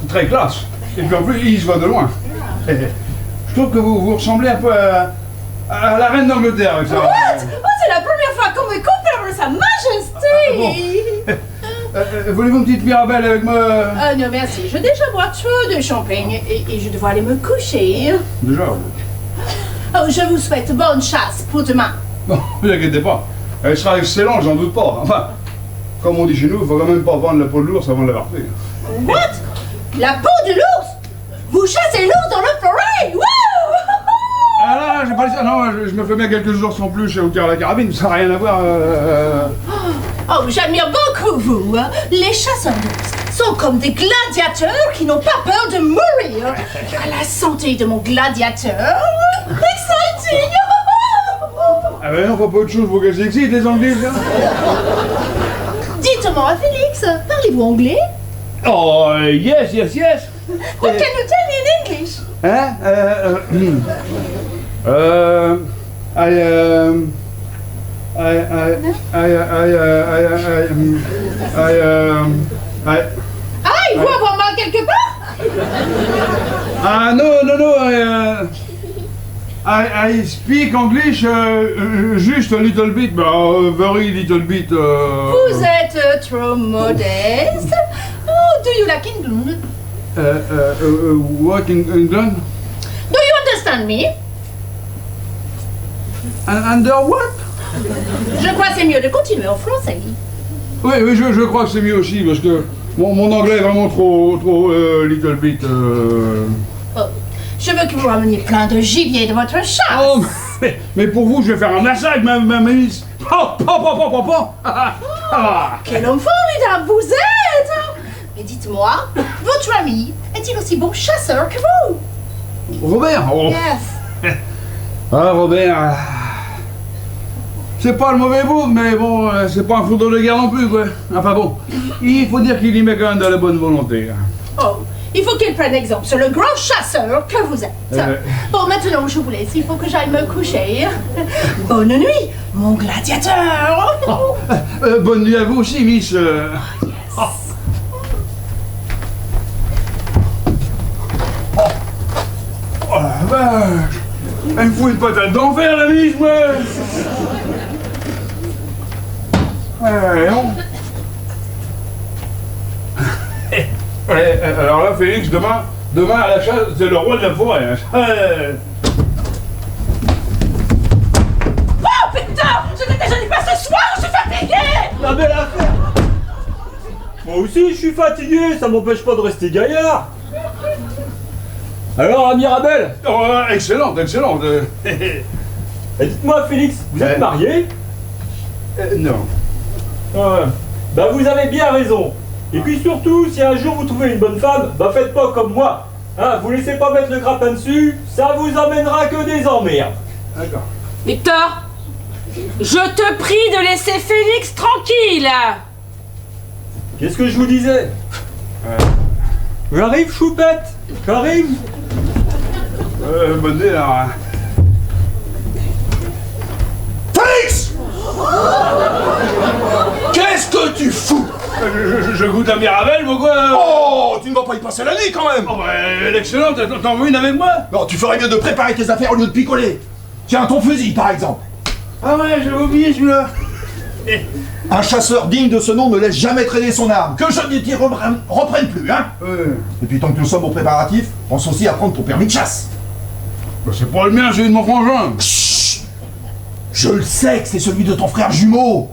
très classe. Et puis en plus, il se voit de loin. Je trouve que vous ressemblez un peu à la reine d'Angleterre avec ça. What? Oh, c'est la première fois qu'on me compare à Sa Majesté. Voulez-vous une petite Mirabelle avec moi? Non, merci. Je déjà bois trop de champagne et je dois aller me coucher. Déjà. Oh, je vous souhaite bonne chasse pour demain. Non, ne vous inquiétez pas. Elle sera excellente, j'en doute pas. Enfin, comme on dit chez nous, il faut quand même pas vendre la peau de l'ours avant de l'avoir fait. What? La peau de l'ours? Vous chassez l'ours dans le forêt? Wouh! Ah là, j'ai pas dit ça. Non, je me fais bien quelques jours sans plus au tir à la carabine, ça n'a rien à voir. Oh, j'admire beaucoup vous. Les chasseurs d'ours sont comme des gladiateurs qui n'ont pas peur de mourir. À la santé de mon gladiateur. Exciting! Ah ben non, pas autre chose pour qu'elle s'excite, les Anglais, là. Dites-moi, Félix, parlez-vous anglais? Oh, yes. What can you tell me in English? Hein? Ah, il faut avoir mal quelque part? Ah, no, I speak English just a little bit, but very little bit. Vous êtes trop modeste. Oh, do you like England? What in England? Do you understand me? Under what? Je crois que c'est mieux de continuer en français. Oui, je crois que c'est mieux aussi, parce que mon anglais est vraiment trop little bit. Oh, je veux que vous rameniez plein de gibier de votre chasse. Oh, mais pour vous, je vais faire un massacre, ma miss. Quel homme formidable vous êtes! Mais dites-moi, votre ami est-il aussi bon chasseur que vous? Robert? Oh. Yes. Ah, Robert. C'est pas le mauvais bout, mais bon, c'est pas un foudre de guerre non plus, quoi. Enfin bon, il faut dire qu'il y met quand même de la bonne volonté. Oh, il faut qu'il prenne exemple sur le grand chasseur que vous êtes. Bon, maintenant, je vous laisse, il faut que j'aille me coucher. Bonne nuit, mon gladiateur. Oh, bonne nuit à vous aussi, Miss. Oh. Oh la vache! Elle me fout une patate d'enfer, la Miss, moi! Non. Alors là, Félix, demain à la chasse, c'est le roi de la forêt. Hein. Oh putain! Je ne déjeune pas ce soir, je suis fatigué! La belle affaire. Moi aussi, je suis fatigué, ça m'empêche pas de rester gaillard. Alors, ami Rabel? Oh, excellente. Et dites-moi, Félix, vous êtes marié? Non. Bah vous avez bien raison. Et puis surtout, si un jour vous trouvez une bonne femme, bah faites pas comme moi. Hein, vous laissez pas mettre le grappin dessus, ça vous amènera que des emmerdes. D'accord. Victor, je te prie de laisser Félix tranquille. Qu'est-ce que je vous disais? J'arrive, choupette, j'arrive. Bonne nuit, là. Félix! Qu'est-ce que tu fous? Je goûte à Mirabelle, pourquoi? Oh, tu ne vas pas y passer la nuit quand même! Oh, bah, elle est excellente, t'en veux une avec moi? Non, tu ferais mieux de préparer tes affaires au lieu de picoler. Tiens, ton fusil par exemple. Ah ouais, j'avais oublié celui-là. Un chasseur digne de ce nom ne laisse jamais traîner son arme. Que je ne t'y reprenne plus, hein? Et puis tant que nous sommes aux préparatifs, pense aussi à prendre ton permis de chasse. Bah, c'est pas le mien, j'ai eu de mon frangin. Chut! Je le sais que c'est celui de ton frère jumeau.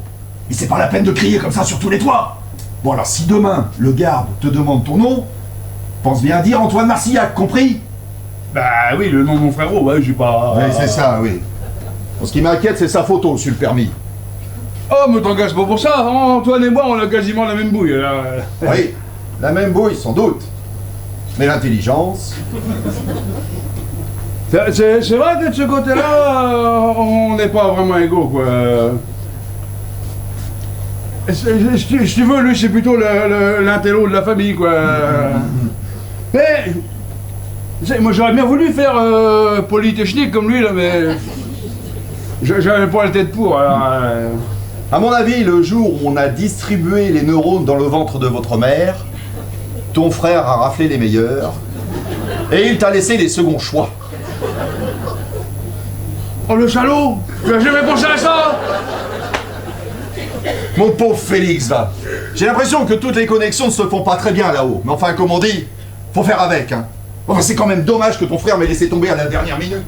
Mais c'est pas la peine de crier comme ça sur tous les toits. Bon alors si demain, le garde te demande ton nom, pense bien à dire Antoine Marcillac, compris? Bah oui, le nom de mon frérot, ouais, j'ai pas... Oui, c'est ça, oui. Bon, ce qui m'inquiète, c'est sa photo sur le permis. Oh, mais t'engages pas pour ça, Antoine et moi, on a quasiment la même bouille, là. Oui, la même bouille, sans doute. Mais l'intelligence... C'est vrai que de ce côté-là, on n'est pas vraiment égaux, quoi. Si tu veux, lui, c'est plutôt l'intello de la famille, quoi. Mais... moi, j'aurais bien voulu faire Polytechnique comme lui, là, mais... J'avais pas la tête pour, alors... À mon avis, le jour où on a distribué les neurones dans le ventre de votre mère, ton frère a raflé les meilleurs, et il t'a laissé les seconds choix. Oh, le salaud! J'ai jamais pensé à ça! Mon pauvre Félix, va. J'ai l'impression que toutes les connexions ne se font pas très bien là-haut. Mais enfin, comme on dit, faut faire avec, hein. Enfin, c'est quand même dommage que ton frère m'ait laissé tomber à la dernière minute.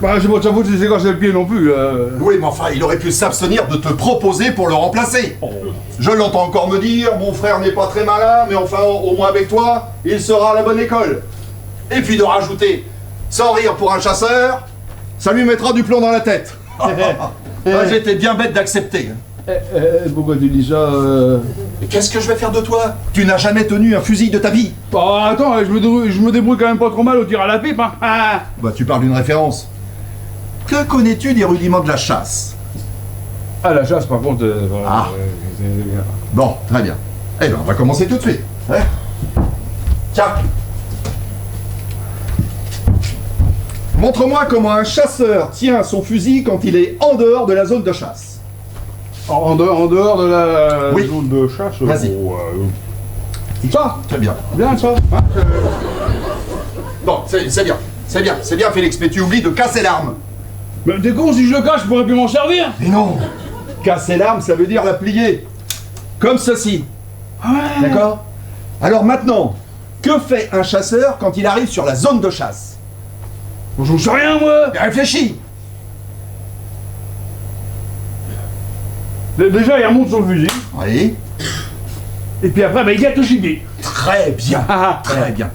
Bah, c'est pas de sa faute si c'est cassé le pied non plus. Oui, mais enfin, il aurait pu s'abstenir de te proposer pour le remplacer. Oh. Je l'entends encore me dire, mon frère n'est pas très malin, mais enfin, au moins avec toi, il sera à la bonne école. Et puis de rajouter, sans rire pour un chasseur, ça lui mettra du plomb dans la tête. J'étais bien bête d'accepter. Pourquoi tu dis ça Qu'est-ce que je vais faire de toi? Tu n'as jamais tenu un fusil de ta vie. Bah attends, je me débrouille quand même pas trop mal au tir à la pipe, hein. Bah tu parles d'une référence. Que connais-tu des rudiments de la chasse? Ah, la chasse par contre... Bon, très bien. Eh ben on va commencer tout de suite. Hein? Tiens. Montre-moi comment un chasseur tient son fusil quand il est en dehors de la zone de chasse. En dehors de la Oui. zone de chasse. Vas-y. Ça. Très bien. Bien ça. Hein, Bon, c'est bien. C'est bien, Félix, mais tu oublies de casser l'arme. Mais t'es con, si je le cache, je pourrais plus m'en servir. Mais non. Casser l'arme, ça veut dire la plier. Comme ceci. Ouais. D'accord? Alors maintenant, que fait un chasseur quand il arrive sur la zone de chasse? Bon, j'en sais rien, moi. Mais réfléchis. Déjà, il remonte son fusil. Oui. Et puis après, bah, il gâte le gibier. Très bien. Très bien.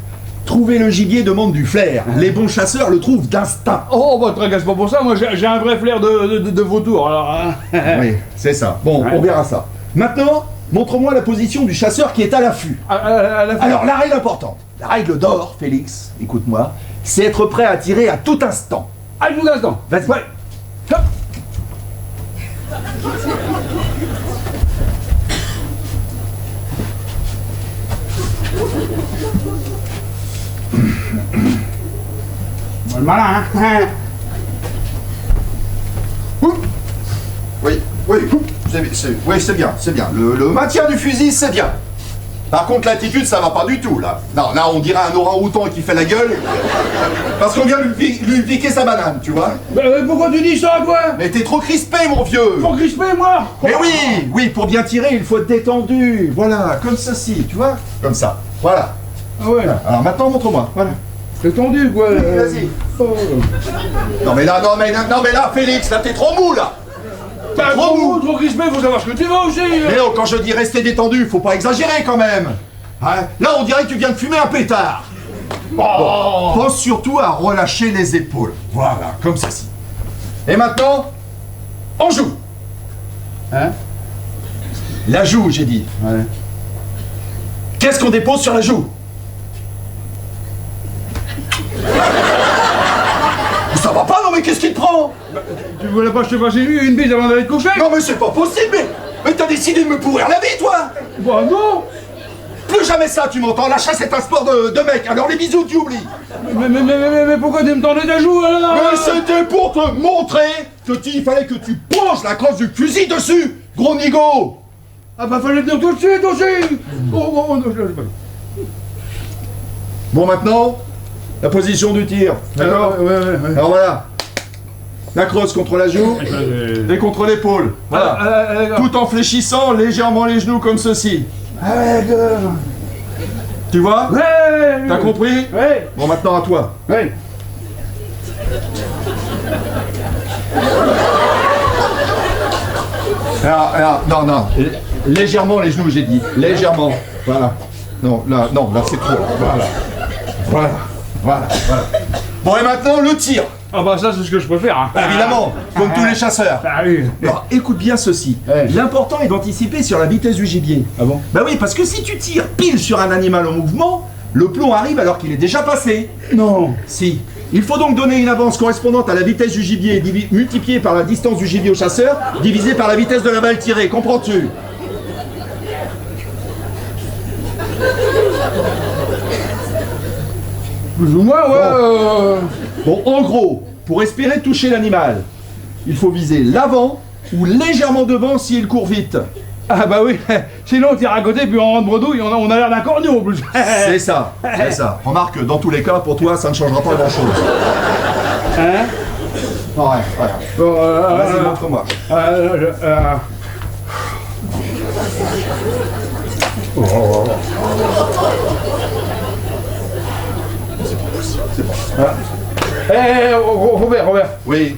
Trouver le gibier demande du flair. Les bons chasseurs le trouvent d'instinct. Oh, bah, te tracasse pas pour ça. Moi, j'ai un vrai flair de vautour. Alors, hein. Oui, c'est ça. Bon, Ouais. on verra ça. Maintenant, montre-moi la position du chasseur qui est à l'affût. À la fin. Alors, la règle importante, la règle d'or, Félix, écoute-moi, c'est être prêt à tirer à tout instant. À tout instant. Vas-y. Ouais. Hop. Bon, le malin, hein. Oui, c'est bien, c'est bien. Le maintien du fusil, c'est bien. Par contre, l'attitude, ça va pas du tout, là. Non, là, on dirait un orang-outan qui fait la gueule. Parce qu'on vient lui piquer sa banane, tu vois. Pourquoi tu dis ça, quoi? Mais t'es trop crispé, mon vieux. Pour crisper, moi. Mais oui, pour bien tirer, il faut être détendu. Voilà, comme ceci, tu vois. Comme ça, voilà. Ah ouais. Alors maintenant, montre-moi, voilà. C'est tendu, quoi. Vas-y. Oh. Non mais là, Félix, là, t'es trop mou, là. T'as trop mou, trop crispé, faut savoir ce que tu veux aussi. Mais non, quand je dis rester détendu, faut pas exagérer quand même. Hein, là, on dirait que tu viens de fumer un pétard. Bon, pense surtout à relâcher les épaules. Voilà, comme ceci. Et maintenant, on joue. Hein? La joue, j'ai dit. Ouais. Qu'est-ce qu'on dépose sur la joue? Ça va pas, non mais qu'est-ce qui te prend? Tu voulais pas que je te fasse une bise avant d'aller te coucher? Non mais c'est pas possible, mais t'as décidé de me pourrir la vie, toi. Bah non. Plus jamais ça, tu m'entends? La chasse est un sport de mec, alors les bisous, tu oublies. Mais pourquoi tu me tendais ta joue, alors? Mais c'était pour te montrer que il fallait que tu penches la crosse du fusil dessus, gros nigo. Ah bah fallait le dire tout de suite aussi. Oh, non, je sais pas. Bon, maintenant, la position du tir, d'accord? Ouais. Alors voilà, la crosse contre la joue et contre l'épaule, voilà. Tout en fléchissant légèrement les genoux comme ceci. Ah ouais, d'accord. Tu vois? Ouais. T'as compris? Ouais. Bon, maintenant à toi. Ouais. Alors, non, légèrement les genoux, j'ai dit, légèrement, voilà. Non, là, c'est trop, voilà. Bon, et maintenant, le tir. Ah bah ça, c'est ce que je préfère. Hein. Évidemment, comme tous les chasseurs. Ah oui. Alors, écoute bien ceci. Ouais. L'important est d'anticiper sur la vitesse du gibier. Ah bon? Bah oui, parce que si tu tires pile sur un animal en mouvement, le plomb arrive alors qu'il est déjà passé. Non. Si. Il faut donc donner une avance correspondante à la vitesse du gibier multipliée par la distance du gibier au chasseur, divisée par la vitesse de la balle tirée. Comprends-tu? Plus ou moins, ouais. Bon, en gros, pour espérer toucher l'animal, il faut viser l'avant ou légèrement devant s'il court vite. Ah bah oui. Sinon on tire à côté puis on rentre bredouille, on a l'air d'un corneau en plus. C'est ça. Remarque, dans tous les cas, pour toi, ça ne changera pas grand-chose. Hein? Ouais. Bon, Vas-y, montre-moi. Robert, Oui.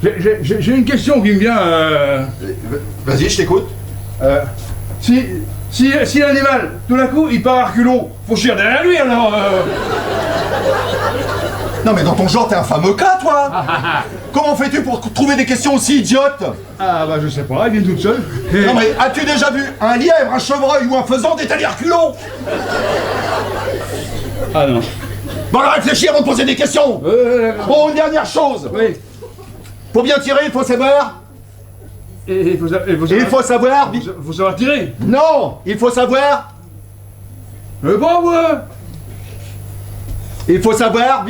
j'ai une question qui me vient. Vas-y, je t'écoute. Si l'animal, tout d'un coup, il part à reculons, faut chier derrière lui alors. Non mais dans ton genre, t'es un fameux cas, toi. Comment fais-tu pour trouver des questions aussi idiotes? Ah bah je sais pas, il vient toute seule. Non mais as-tu déjà vu un lièvre, un chevreuil ou un faisan détaler à reculons? Ah non. Bon alors réfléchis avant de poser des questions. Bon, une dernière chose. Oui. Pour bien tirer, il faut savoir... Il faut savoir... Faut savoir tirer. Non, il faut savoir... Bon, ouais. Il faut savoir...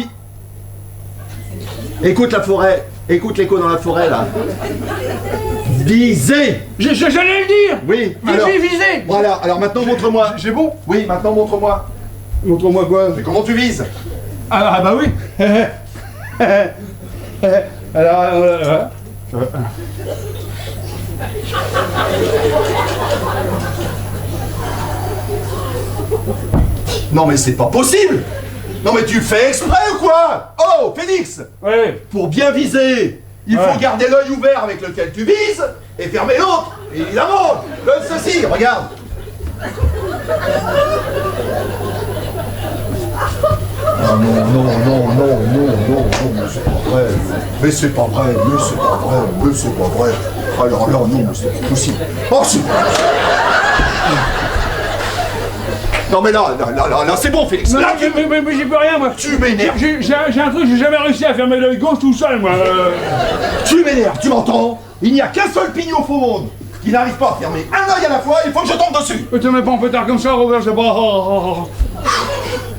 Écoute la forêt. Écoute l'écho dans la forêt, là. Visez. J'allais le dire. Oui, alors. Visez. Voilà, alors maintenant montre-moi. C'est bon? Oui, maintenant montre-moi. Montre-moi quoi? Mais comment tu vises? Ah bah oui. Alors, Non mais c'est pas possible. Non mais tu fais exprès ou quoi? Oh, Félix. Ouais. Pour bien viser, il faut garder l'œil ouvert avec lequel tu vises et fermer l'autre, évidemment. Comme ceci, regarde. Ah non, mais c'est pas vrai. Mais c'est pas vrai. Alors là, non, mais c'est pas possible. Oh, c'est... Non mais là, c'est bon, Félix. Non, Là, mais j'y peux rien, moi. tu m'énerves. J'ai un truc, j'ai jamais réussi à fermer l'œil gauche tout seul, moi. Tu m'énerves, tu m'entends? Il n'y a qu'un seul pignon au monde qui n'arrive pas à fermer un œil à la fois, il faut que je tombe dessus. Tu mets pas en pétard comme ça, Robert, c'est pas...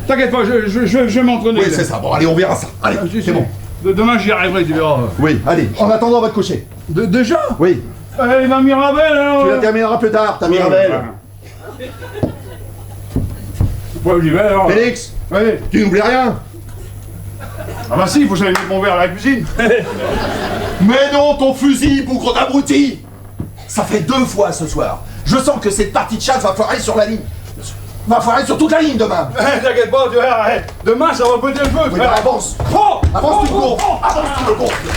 T'inquiète pas, je vais m'entraîner. Oui, c'est ça. Bon, allez, on verra ça. Allez, c'est bon. Demain, j'y arriverai, tu verras. Oui, allez. En attendant, on va te coucher. Déjà? Oui. Allez, ma Mirabelle, alors. Tu la termineras plus tard, ta Mirabelle. Ouais, j'y vais, alors. Félix, Oui. tu n'oublies rien? Ah bah si, il faut que j'aille mettre mon verre à la cuisine. Mais non, ton fusil, bougre d'abruti. Ça fait 2 fois ce soir. Je sens que cette partie de chasse va foirer sur la ligne. Va foirer sur toute la ligne demain. T'inquiète pas, tu verras. Demain, ça va péter le feu. Oui, bah, avance. Avance, tu le gonfles. Avance, tu le gonfles.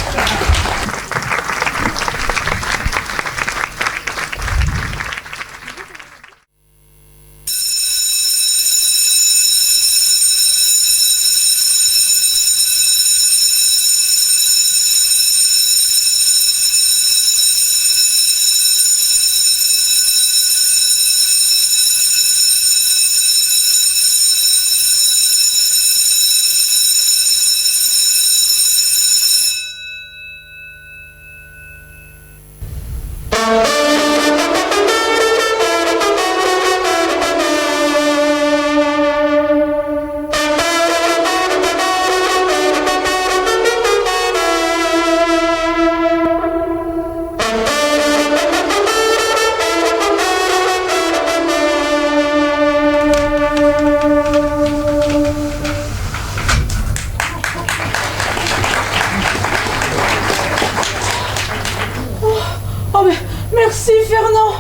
Merci, Fernand.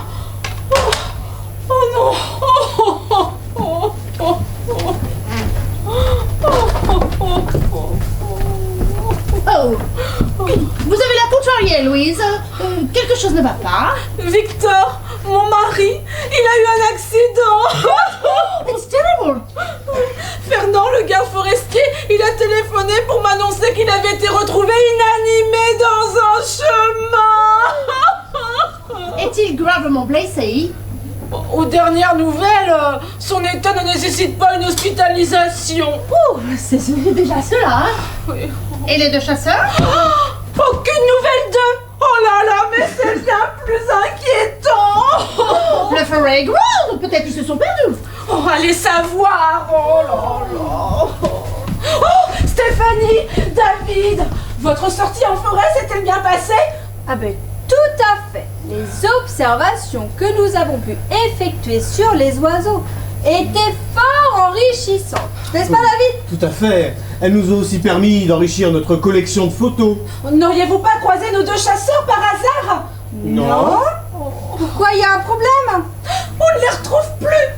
Oh non. Oh, vous avez l'air contrariée, Louise. Quelque chose ne va pas. Victor, mon mari, il a eu un accident. It's terrible. Fernand, le garde forestier, il a téléphoné pour m'annoncer qu'il avait été retrouvé inanimé dans un chemin. Est-il gravement blessé? Aux dernières nouvelles, son état ne nécessite pas une hospitalisation. Oh, c'est déjà cela, hein? Oui. Et les 2 chasseurs? Aucune nouvelle d'eux. Oh là là, mais c'est bien plus inquiétant. Le forêt est grande, peut-être qu'ils se sont perdus. Oh, allez savoir. Oh là là. Oh, Stéphanie, David, votre sortie en forêt s'est-elle bien passée? Ah ben, tout à fait. Les observations que nous avons pu effectuer sur les oiseaux étaient fort enrichissantes. N'est-ce pas, David? Tout à fait. Elle nous a aussi permis d'enrichir notre collection de photos. N'auriez-vous pas croisé nos 2 chasseurs par hasard? Non. Pourquoi il y a un problème? On ne les retrouve plus.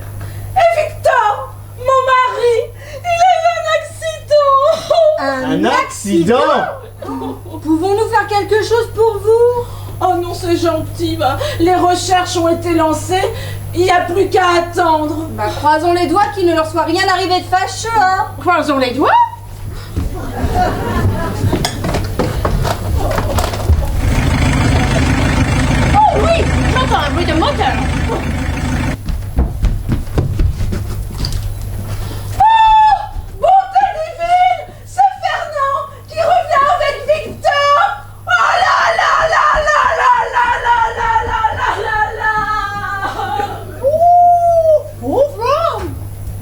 Et Victor, mon mari, il a eu un accident. Un accident? Pouvons-nous faire quelque chose pour vous? Oh non, c'est gentil. Bah, les recherches ont été lancées. Il n'y a plus qu'à attendre. Bah, croisons les doigts qu'il ne leur soit rien arrivé de fâcheux, hein. Croisons les doigts. Oh oui, j'entends un bruit de moteur. Bonté divine, c'est Fernand qui revient avec Victor. Oh là là là là là là là là là là là. Pauvre homme.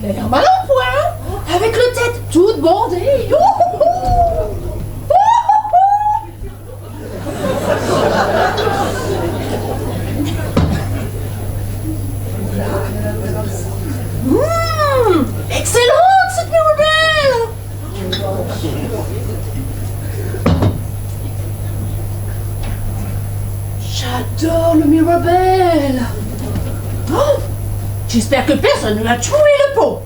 Il a l'air mal en point. Avec la tête toute bandée. le Mirabelle. Oh, j'espère que personne ne l'a trouvé le pot.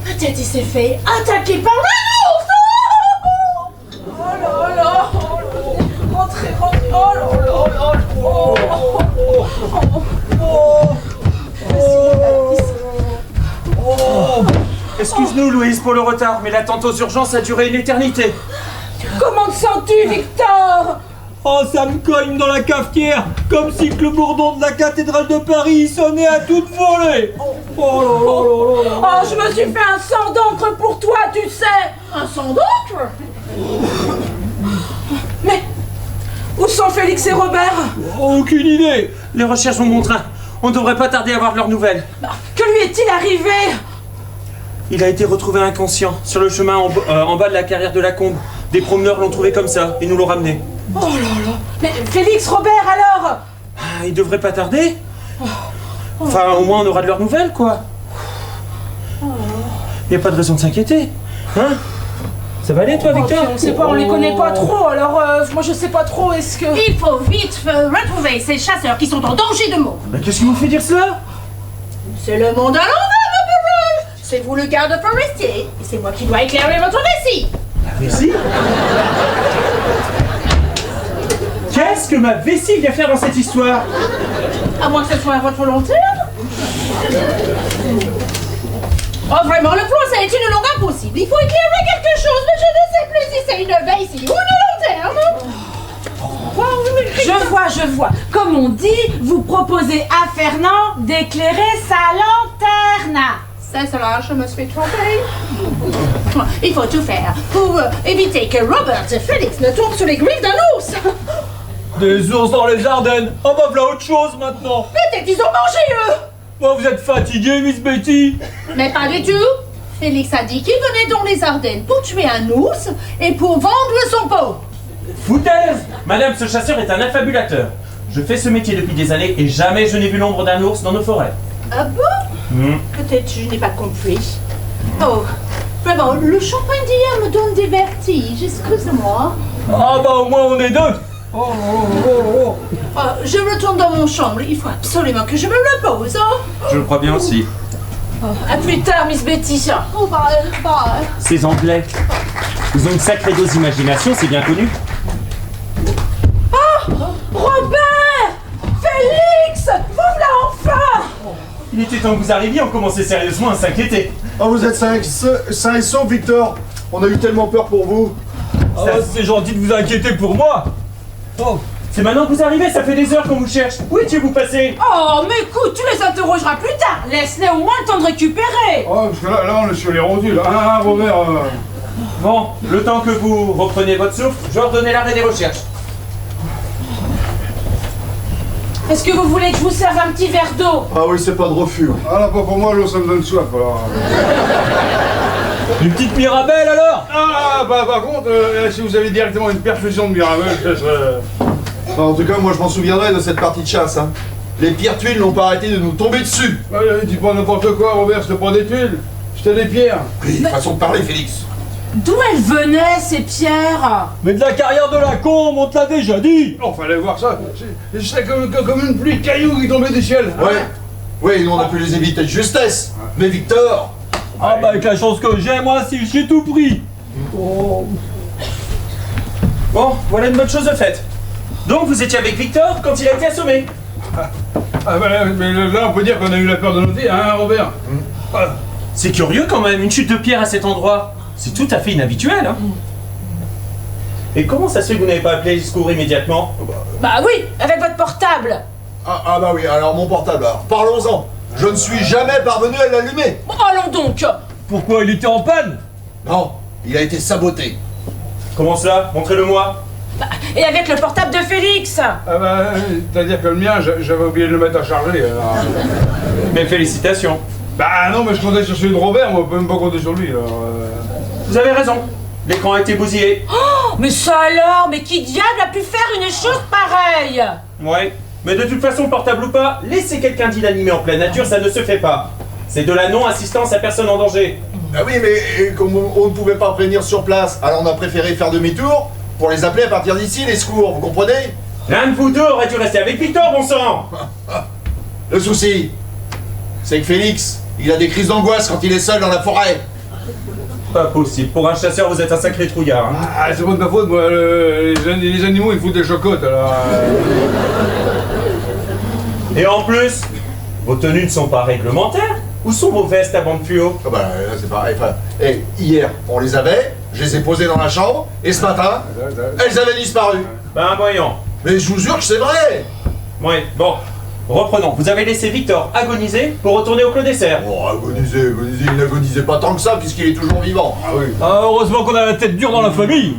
Peut-être il s'est fait attaquer par un ours. Oh là là. Rentrez. Oh là là. Excuse-nous, Louise, pour le retard, mais l'attente aux urgences a duré une éternité. Comment te sens-tu, Victor? Oh, ça me cogne dans la cafetière, comme si que le bourdon de la cathédrale de Paris sonnait à toute volée. Oh, je me suis fait un sang d'encre pour toi, tu sais. Un sang d'encre? Mais où sont Félix et Robert? Aucune idée. Les recherches vont bon train. On devrait pas tarder à voir leurs nouvelles. Que lui est-il arrivé? Il a été retrouvé inconscient sur le chemin en bas de la carrière de la Combe. Des promeneurs l'ont trouvé comme ça et nous l'ont ramené. Oh là là. Mais Félix, Robert alors? Ah, il devrait pas tarder. Enfin, au moins on aura de leurs nouvelles, quoi. Y a pas de raison de s'inquiéter. Hein? Ça va aller, toi, Victor? On sait pas, on les connaît pas trop, alors moi je sais pas trop, est-ce que... Il faut vite retrouver ces chasseurs qui sont en danger de mort. Mais qu'est-ce qui vous fait dire cela? C'est le monde à l'envers, ma pauvre. C'est vous le garde forestier, et c'est moi qui dois éclairer votre récit. La vessie? Qu'est-ce que ma vessie vient faire dans cette histoire? À moins que ce soit à votre volonté. Oh vraiment, le plan ça est une longue impossible. Il faut éclairer quelque chose, mais je ne sais plus si c'est une vessie ou une lanterne. Je vois. Comme on dit, vous proposez à Fernand d'éclairer sa lanterne. C'est cela, je me suis trompée. Il faut tout faire pour éviter que Robert et Félix ne tombent sur les griffes d'un ours. Des ours dans les Ardennes. Oh bah voilà autre chose maintenant. Peut-être qu'ils ont mangé eux. Oh, vous êtes fatiguée, Miss Betty? Mais pas du tout. Félix a dit qu'il venait dans les Ardennes pour tuer un ours et pour vendre son pot. Foutaise! Madame, ce chasseur est un affabulateur. Je fais ce métier depuis des années et jamais je n'ai vu l'ombre d'un ours dans nos forêts. Ah bon? Peut-être je n'ai pas compris. Oh, vraiment, le champagne d'hier me donne des vertiges, excusez-moi. Ah bah au moins on est deux. Oh, je retourne dans mon chambre, il faut absolument que je me repose. Je le crois bien aussi. À plus tard, Miss Betty. Oh, bye. Ces Anglais, ils ont une sacrée dose d'imagination, c'est bien connu. Robert! Félix! Vous voilà enfin! Il était temps que vous arriviez, on commençait sérieusement à s'inquiéter. Oh, vous êtes sain et sauf, Victor. On a eu tellement peur pour vous. Ah, c'est gentil de vous inquiéter pour moi. Oh, c'est maintenant que vous arrivez, ça fait des heures qu'on vous cherche. Où étiez-vous passé? Oh, mais écoute, tu les interrogeras plus tard. Laisse-les au moins le temps de récupérer. Oh, parce que là, on est sur les rotules. Ah, Robert. Bon, le temps que vous repreniez votre souffle, je vais ordonner l'arrêt des recherches. Est-ce que vous voulez que je vous serve un petit verre d'eau? Ah oui, c'est pas de refus. Ah là, pas pour moi, l'eau, ça me donne soif, alors. Une petite Mirabelle alors? Ah, bah par contre, si vous avez directement une perfusion de Mirabelle, ça serait... Enfin, en tout cas, moi je m'en souviendrai de cette partie de chasse. Hein. Les pires tuiles n'ont pas arrêté de nous tomber dessus. Ouais, dis pas n'importe quoi, Robert, c'était pas des tuiles, c'était des pierres. Oui, façon de parler, Félix. D'où elles venaient, ces pierres? Mais de la carrière de la Combe, on te l'a déjà dit. Oh, fallait voir ça. C'est comme une pluie de cailloux qui tombait du ciel. Ouais. Oui, nous on a pu les éviter de justesse. Mais Victor... Ah bah avec la chance que j'ai, moi, si j'ai tout pris. Bon, voilà une bonne chose de faite. Donc vous étiez avec Victor quand il a été assommé. Ah bah mais là, on peut dire qu'on a eu la peur de nos vies, hein, Robert? C'est curieux quand même, une chute de pierre à cet endroit. C'est tout à fait inhabituel, hein. Et comment ça se fait que vous n'avez pas appelé les secours immédiatement? Bah oui, avec votre portable. Ah bah oui, alors mon portable, alors parlons-en. Je ne suis jamais parvenu à l'allumer. Bon, allons donc. Pourquoi il était en panne? Non, il a été saboté. Comment cela? Montrez-le-moi. Bah, et avec le portable de Félix. Ah bah, c'est-à-dire que le mien, j'avais oublié de le mettre à charger. Alors... Mes félicitations. Bah non, mais je comptais sur celui de Robert, moi, on peut même pas compter sur lui, alors... Vous avez raison. L'écran a été bousillé. Oh, mais ça alors? Mais qui diable a pu faire une chose pareille? Ouais. Mais de toute façon, portable ou pas, laisser quelqu'un d'inanimé en pleine nature, ça ne se fait pas. C'est de la non-assistance à personne en danger. Ah oui, mais comme on ne pouvait pas prévenir sur place, alors on a préféré faire demi-tour pour les appeler à partir d'ici, les secours, vous comprenez? L'un de vous deux aurait dû rester avec Victor, bon sang. Le souci, c'est que Félix, il a des crises d'angoisse quand il est seul dans la forêt. Pas possible. Pour un chasseur, vous êtes un sacré trouillard. Hein. Ah, c'est pas de ma faute, moi. Les animaux, ils foutent des chocottes, alors. Et en plus, vos tenues ne sont pas réglementaires. Où sont vos vestes à bande fluo? Ah bah là, c'est pareil. Enfin, hier, on les avait, je les ai posées dans la chambre, et ce matin, elles avaient disparu. Ben voyons. Mais je vous jure que c'est vrai. Oui, bon. Reprenons. Vous avez laissé Victor agoniser pour retourner au Clos des Cerfs. Oh, agoniser, il n'agonisait pas tant que ça, puisqu'il est toujours vivant. Ah oui. Ah, heureusement qu'on a la tête dure dans la famille.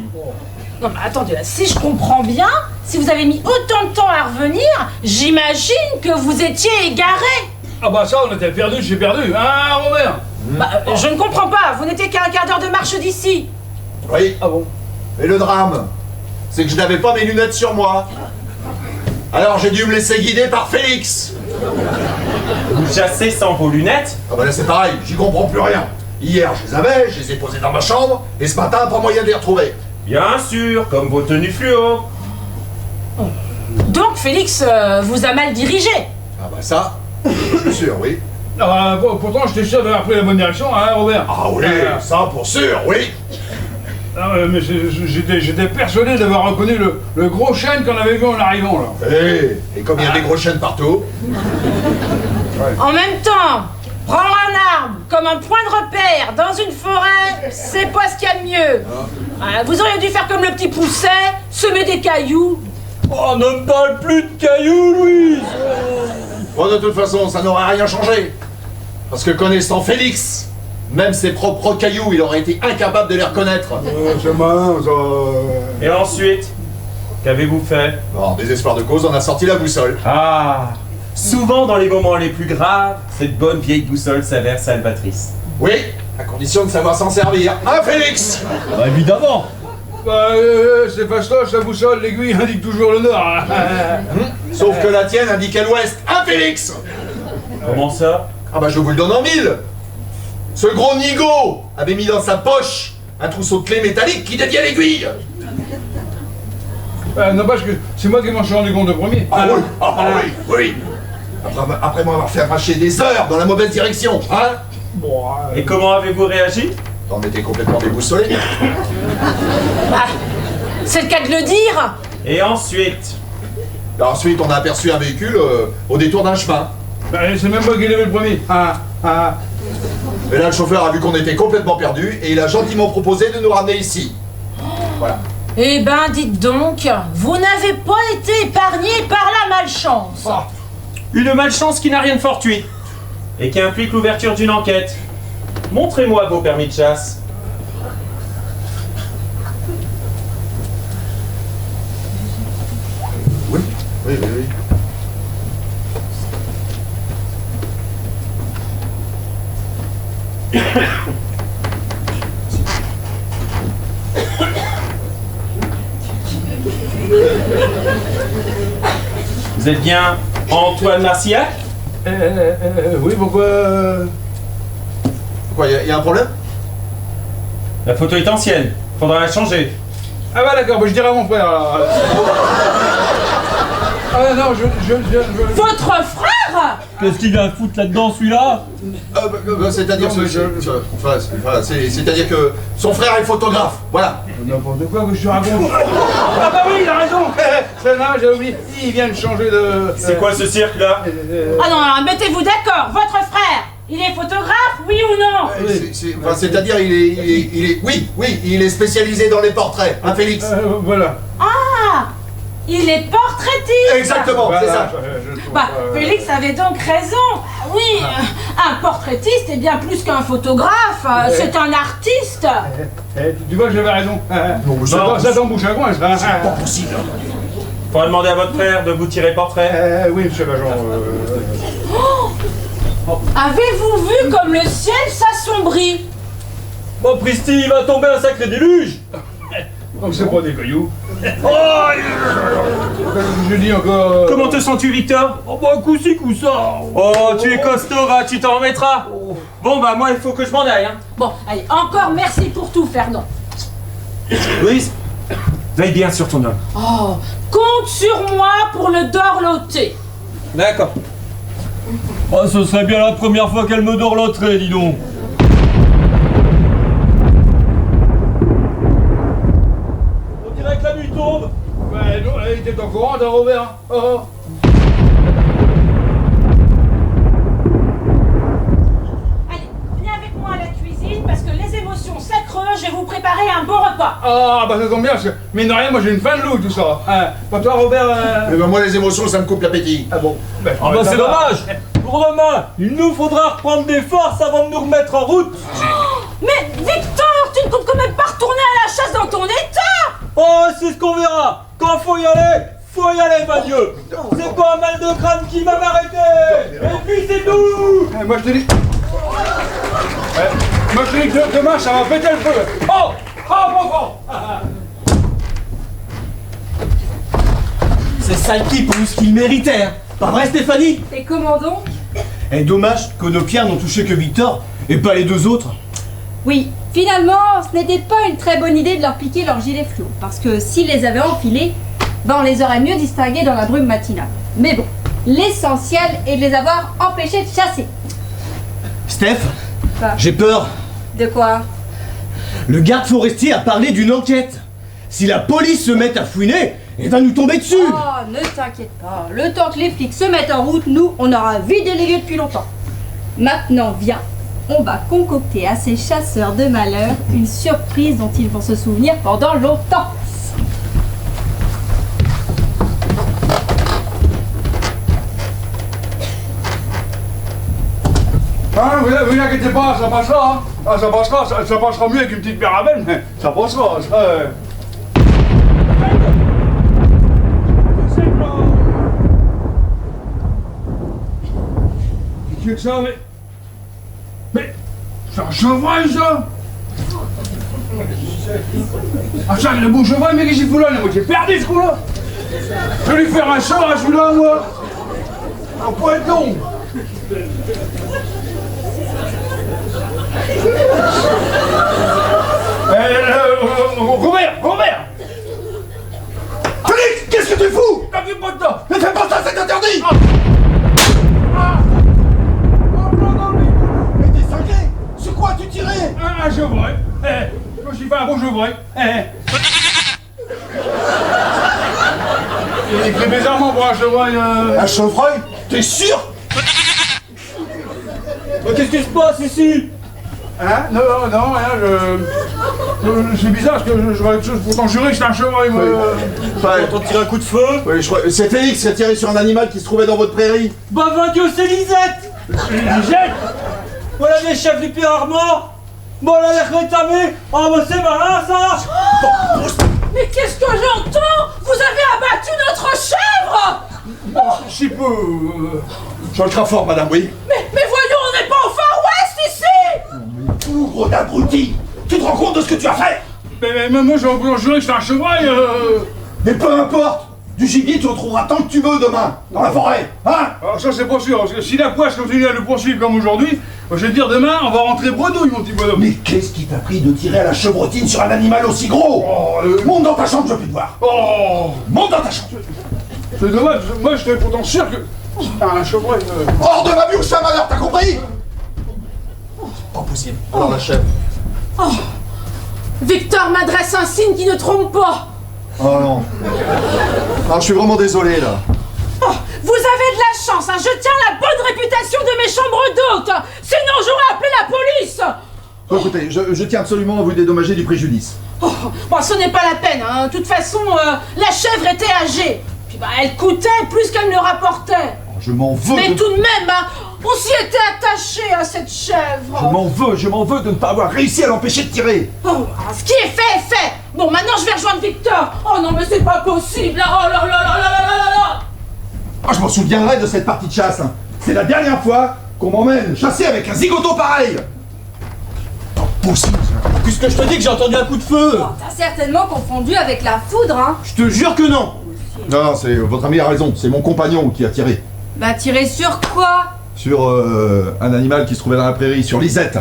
Non mais attendez, là, si je comprends bien, si vous avez mis autant de temps à revenir, j'imagine que vous étiez égaré. Ah bah ça, on était perdu, j'ai perdu, hein, Robert? Je ne comprends pas, vous n'étiez qu'à un quart d'heure de marche d'ici. Oui. Ah bon? Et le drame, c'est que je n'avais pas mes lunettes sur moi. Alors j'ai dû me laisser guider par Félix. Vous chassez sans vos lunettes? Ah bah là c'est pareil, j'y comprends plus rien. Hier je les avais, je les ai posées dans ma chambre, et ce matin pas moyen de les retrouver. Bien sûr, comme vos tenues fluo. Donc Félix vous a mal dirigé. Ah bah ça, je suis sûr, oui. Ah, pourtant, j'étais sûr d'avoir pris la bonne direction, hein, Robert? Ah oui, ça pour sûr, oui. Ah, mais j'étais persuadé d'avoir reconnu le gros chêne qu'on avait vu en arrivant, là. Et comme il y a des gros chênes partout. En même temps, prendre un arbre comme un point de repère dans une forêt, c'est pas ce qu'il y a de mieux. Vous auriez dû faire comme le petit Pousset, semer des cailloux. Oh, ne me parle plus de cailloux, Louise. Bon, de toute façon, ça n'aurait rien changé. Parce que connaissant Félix, même ses propres cailloux, il aurait été incapable de les reconnaître. C'est malin, ça. Et ensuite, qu'avez-vous fait? En désespoir de cause, on a sorti la boussole. Ah, souvent dans les moments les plus graves, cette bonne vieille boussole s'avère salvatrice. Oui, à condition de savoir s'en servir. Hein, Félix? Bah, évidemment. Bah, c'est fastoche, la boussole, l'aiguille indique toujours le nord. Sauf que la tienne indiquait l'ouest. Hein, Félix? Comment ça? Ah bah je vous le donne en mille. Ce gros nigo avait mis dans sa poche un trousseau de clés métalliques qui dédiait l'aiguille. N'empêche que c'est moi qui m'en suis rendu compte le premier. Ah oui, oui. Après m'avoir fait arracher des heures dans la mauvaise direction, hein? Bon, Et comment avez-vous réagi? On était complètement déboussolés. Bah, c'est le cas de le dire. Et ensuite? Ensuite, on a aperçu un véhicule au détour d'un chemin. bah, c'est même moi qui l'ai vu le premier. Et là, le chauffeur a vu qu'on était complètement perdus et il a gentiment proposé de nous ramener ici. Voilà. Eh ben, dites donc, vous n'avez pas été épargné par la malchance. Une malchance qui n'a rien de fortuit et qui implique l'ouverture d'une enquête. Montrez-moi vos permis de chasse. Oui. Vous êtes bien Antoine Marcillac? Oui, pourquoi Quoi, y a un problème? La photo est ancienne, faudra la changer. Ah bah d'accord, bah, je dirai à mon frère. Alors. Ah non, je... Votre frère? Qu'est-ce qu'il vient foutre là-dedans, celui-là? C'est-à-dire c'est-à-dire que son frère est photographe, voilà. N'importe quoi que je te raconte. Ah bah oui, il a raison. Là, j'ai oublié, il vient de changer de... C'est quoi ce cirque-là? Ah non, mettez-vous d'accord, votre frère, il est photographe, oui ou non? C'est-à-dire il est spécialisé dans les portraits, hein, Félix? Voilà. Ah, il est portraitiste. Exactement, Voilà, c'est ça. Bah, Félix avait donc raison. Oui, un portraitiste est bien plus qu'un photographe. C'est un artiste. Tu vois que j'avais raison. Ça t'embouche un coin, ça. C'est pas possible. Faudra demander à votre frère de vous tirer portrait. Oui, monsieur l'agent. Avez-vous vu comme le ciel s'assombrit? Bon, Pristi, il va tomber un sacré déluge. Donc c'est pas des cailloux. Oh, je dis encore... Comment te sens-tu, Victor? Oh, bah, coup-ci, coup-ça. Oh, tu es costaud, va, tu t'en remettras. Bon, bah, moi, il faut que je m'en aille, hein. Bon, allez, encore merci pour tout, Fernand. Louise, Veille bien sur ton homme. Oh, compte sur moi pour le dorloter. D'accord. Oh, ce serait bien la première fois qu'elle me dorloterait, dis donc. On dirait que la nuit tombe. Ouais, non, il était au courant, t'as Robert. Oh. Allez, viens avec moi à la cuisine parce que les émotions s'accrochent, je vais vous préparer un bon repas. Ah, bah ça tombe bien, parce que, mine de rien, moi j'ai une faim de loup, tout ça. Hein. Pas toi, Robert Eh ben, moi, les émotions, ça me coupe l'appétit. Ah bon ben, Ah bah c'est dommage. Pour demain, il nous faudra reprendre des forces avant de nous remettre en route. Mais Victor, tu ne comptes quand même pas retourner à la chasse dans ton état. Oh, c'est ce qu'on verra. Quand faut y aller, Madieu. C'est pas un mal de crâne qui va m'arrêter. Et puis c'est tout. Moi je te dis... moi je te dis que demain, ça va péter le feu. Oh. Oh, bon, bon. C'est sale type pour ce qu'il méritait, hein. Pas vrai, Stéphanie? Et comment donc? Et dommage que nos pierres n'ont touché que Victor, et pas les deux autres. Oui, finalement, ce n'était pas une très bonne idée de leur piquer leur gilet fluo, parce que s'ils les avaient enfilés, ben on les aurait mieux distingués dans la brume matinale. Mais bon, l'essentiel est de les avoir empêchés de chasser. Steph, Quoi? j'ai peur. De quoi? Le garde forestier a parlé d'une enquête. Si la police se met à fouiner, elle va nous tomber dessus. Oh, ne t'inquiète pas. Le temps que les flics se mettent en route, nous, on aura vidé les lieux depuis longtemps. Maintenant, viens. On va concocter à ces chasseurs de malheur une surprise dont ils vont se souvenir pendant longtemps. Hein, vous inquiétez pas, ça passera. Hein. Ah, ça passera mieux avec une petite bière à belle, mais ça passera. Qu'est-ce que ça, mais c'est un chevreuil, ça. Ah, ça, le bon chevreuil, mais qu'est-ce qu'il fout là? Moi, j'ai perdu ce coup-là. Je vais lui faire un sort à celui-là, moi. Un pointon. Robert! Félix, qu'est-ce que tu fous? T'as vu pas de temps? Ne fais pas ça, c'est interdit. Mais t'es cinglé. Sur quoi tu tirais? Un chevreuil. Je me suis fait un bon chevreuil. Il est très bizarrement pour un chevreuil. Un chevreuil? T'es sûr? Mais qu'est-ce qui se passe ici? Hein? Non, rien, c'est bizarre parce que j'aurais pourtant juré que c'était un chevreuil, moi. T'entends tirer un coup de feu? Oui, je crois. C'est Félix qui a tiré sur un animal qui se trouvait dans votre prairie. Bah vainqueur, c'est Lisette! Lisette? Voilà les chefs du Pierre Armand! Bon, on a l'air rétamé! Oh, bah c'est malin ça! Mais qu'est-ce que j'entends? Vous avez abattu notre chèvre! Si peu. Je le crains fort, madame, oui. Mais voyons, on n'est pas au Far West ici! Bougre d'abruti! Tu te rends compte de ce que tu as fait? Mais moi, j'aurais juré que c'était un chevreuil. Mais peu importe! Du gibier, tu en trouveras tant que tu veux demain, dans la forêt, hein? Alors ça, c'est pas sûr, parce que si la poisse continue à nous poursuivre comme aujourd'hui, je vais te dire demain, on va rentrer bredouille, mon petit bonhomme. Mais qu'est-ce qui t'a pris de tirer à la chevrotine sur un animal aussi gros? Monte dans ta chambre, je veux plus te voir. Oh, Monte dans ta chambre. c'est dommage, moi, j'étais pourtant sûr que c'était un chevreuil. Hors de ma vue ou ça malheur, t'as compris? C'est pas possible. Alors la chèvre. Oh, Victor m'adresse un signe qui ne trompe pas. Oh non. Alors je suis vraiment désolé là. Oh, vous avez de la chance, hein. Je tiens la bonne réputation de mes chambres d'hôtes. Sinon j'aurais appelé la police. Bon, écoutez, je tiens absolument à vous dédommager du préjudice. Oh, bon, ce n'est pas la peine, hein. De toute façon, la chèvre était âgée. Puis bah, elle coûtait plus qu'elle ne rapportait. Je m'en veux. Mais tout de même, hein, on s'y était attaché à cette chèvre. Je m'en veux de ne pas avoir réussi à l'empêcher de tirer. Oh, ce qui est fait est fait. Bon, maintenant je vais rejoindre Victor. Oh non, mais c'est pas possible. Oh là là là là là là là là. Ah, je m'en souviendrai de cette partie de chasse. Hein. C'est la dernière fois qu'on m'emmène chasser avec un zigoto pareil. Pas possible. Puisque je te dis que j'ai entendu un coup de feu. Oh, t'as certainement confondu avec la foudre, hein. Je te jure que non. Non, c'est votre ami a raison. C'est mon compagnon qui a tiré. Bah, tirer sur quoi? Sur un animal qui se trouvait dans la prairie, sur Lisette.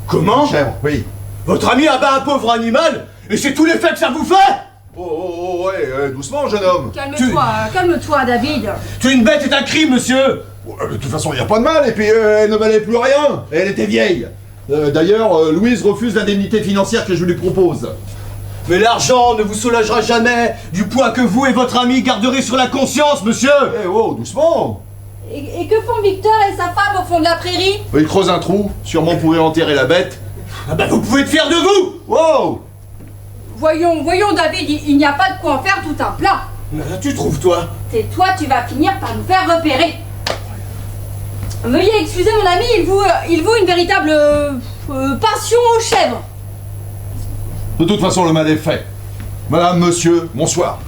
Comment? Chèvre, oui. Votre ami abat un pauvre animal et c'est tout l'effet que ça vous fait? Oh, ouais, doucement, jeune homme. Calme-toi, David. Tuer une bête est un crime, monsieur. Ouais, de toute façon, il n'y a pas de mal, et puis elle ne valait plus rien. Elle était vieille. D'ailleurs, Louise refuse l'indemnité financière que je lui propose. Mais l'argent ne vous soulagera jamais du poids que vous et votre ami garderez sur la conscience, monsieur. Eh oh, doucement. Et que font Victor et sa femme au fond de la prairie? Il creuse un trou, sûrement pour y enterrer la bête. Ah bah vous pouvez être fier de vous. Wow. Voyons, David, il n'y a pas de quoi en faire tout un plat. Tu trouves, toi? Tais-toi, tu vas finir par nous faire repérer. Veuillez excuser mon ami, il voue une véritable passion aux chèvres. De toute façon, le mal est fait. Madame, monsieur, bonsoir.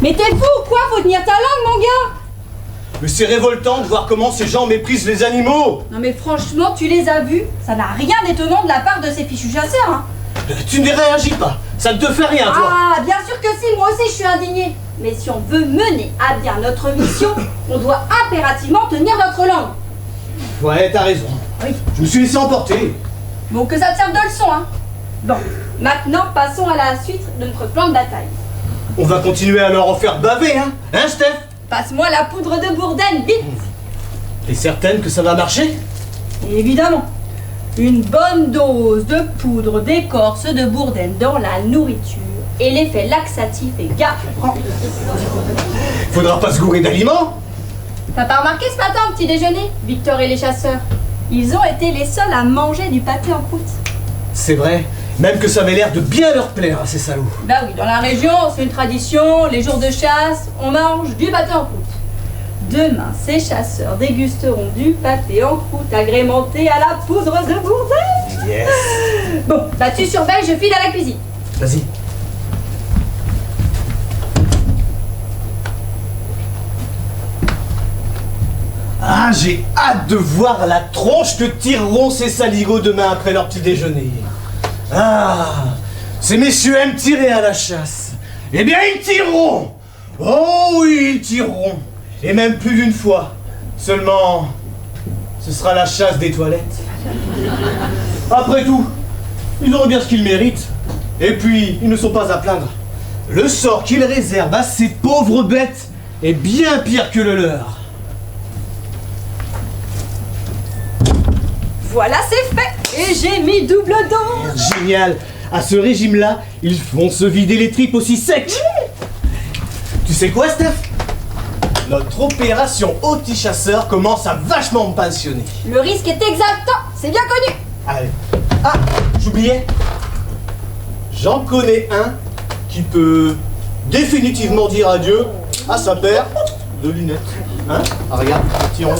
Mais t'es fou ou quoi? Faut tenir ta langue, mon gars. Mais c'est révoltant de voir comment ces gens méprisent les animaux. Non mais franchement, tu les as vus? Ça n'a rien d'étonnant de la part de ces fichus chasseurs, hein. Tu ne réagis pas, ça ne te fait rien, toi. Ah, bien sûr que si, moi aussi je suis indignée. Mais si on veut mener à bien notre mission, on doit impérativement tenir notre langue. Ouais, t'as raison. Oui. Je me suis laissé emporter. Bon, que ça te serve de leçon, hein. Bon, maintenant passons à la suite de notre plan de bataille. On va continuer à leur en faire baver, hein. Hein, Steph? Passe-moi la poudre de bourdaine, vite. T'es certaine que ça va marcher? Évidemment. Une bonne dose de poudre d'écorce de bourdaine dans la nourriture et l'effet laxatif est garanti. Faudra pas se gourer d'aliments. T'as pas remarqué ce matin au petit déjeuner, Victor et les chasseurs? Ils ont été les seuls à manger du pâté en croûte. C'est vrai, même que ça avait l'air de bien leur plaire à ces salauds. Bah oui, dans la région, c'est une tradition, les jours de chasse, on mange du pâté en croûte. Demain, ces chasseurs dégusteront du pâté en croûte agrémenté à la poudre de bourdaine. Yes. Bon, bah tu surveilles, je file à la cuisine. Vas-y. Ah, j'ai hâte de voir la tronche que tireront ces saligots demain après leur petit déjeuner. Ah, ces messieurs aiment tirer à la chasse. Eh bien, ils tireront. Oh oui, ils tireront. Et même plus d'une fois. Seulement, ce sera la chasse des toilettes. Après tout, ils auront bien ce qu'ils méritent. Et puis, ils ne sont pas à plaindre. Le sort qu'ils réservent à ces pauvres bêtes est bien pire que le leur. Voilà, c'est fait. Et j'ai mis double dose. Génial. À ce régime-là, ils vont se vider les tripes aussi sec. Tu sais quoi, Steph? Notre opération anti-chasseur commence à vachement me passionner. Le risque est exaltant, c'est bien connu. Allez. Ah, j'oubliais. J'en connais un qui peut définitivement dire adieu à sa paire de lunettes. Hein? Ah, regarde, tirons.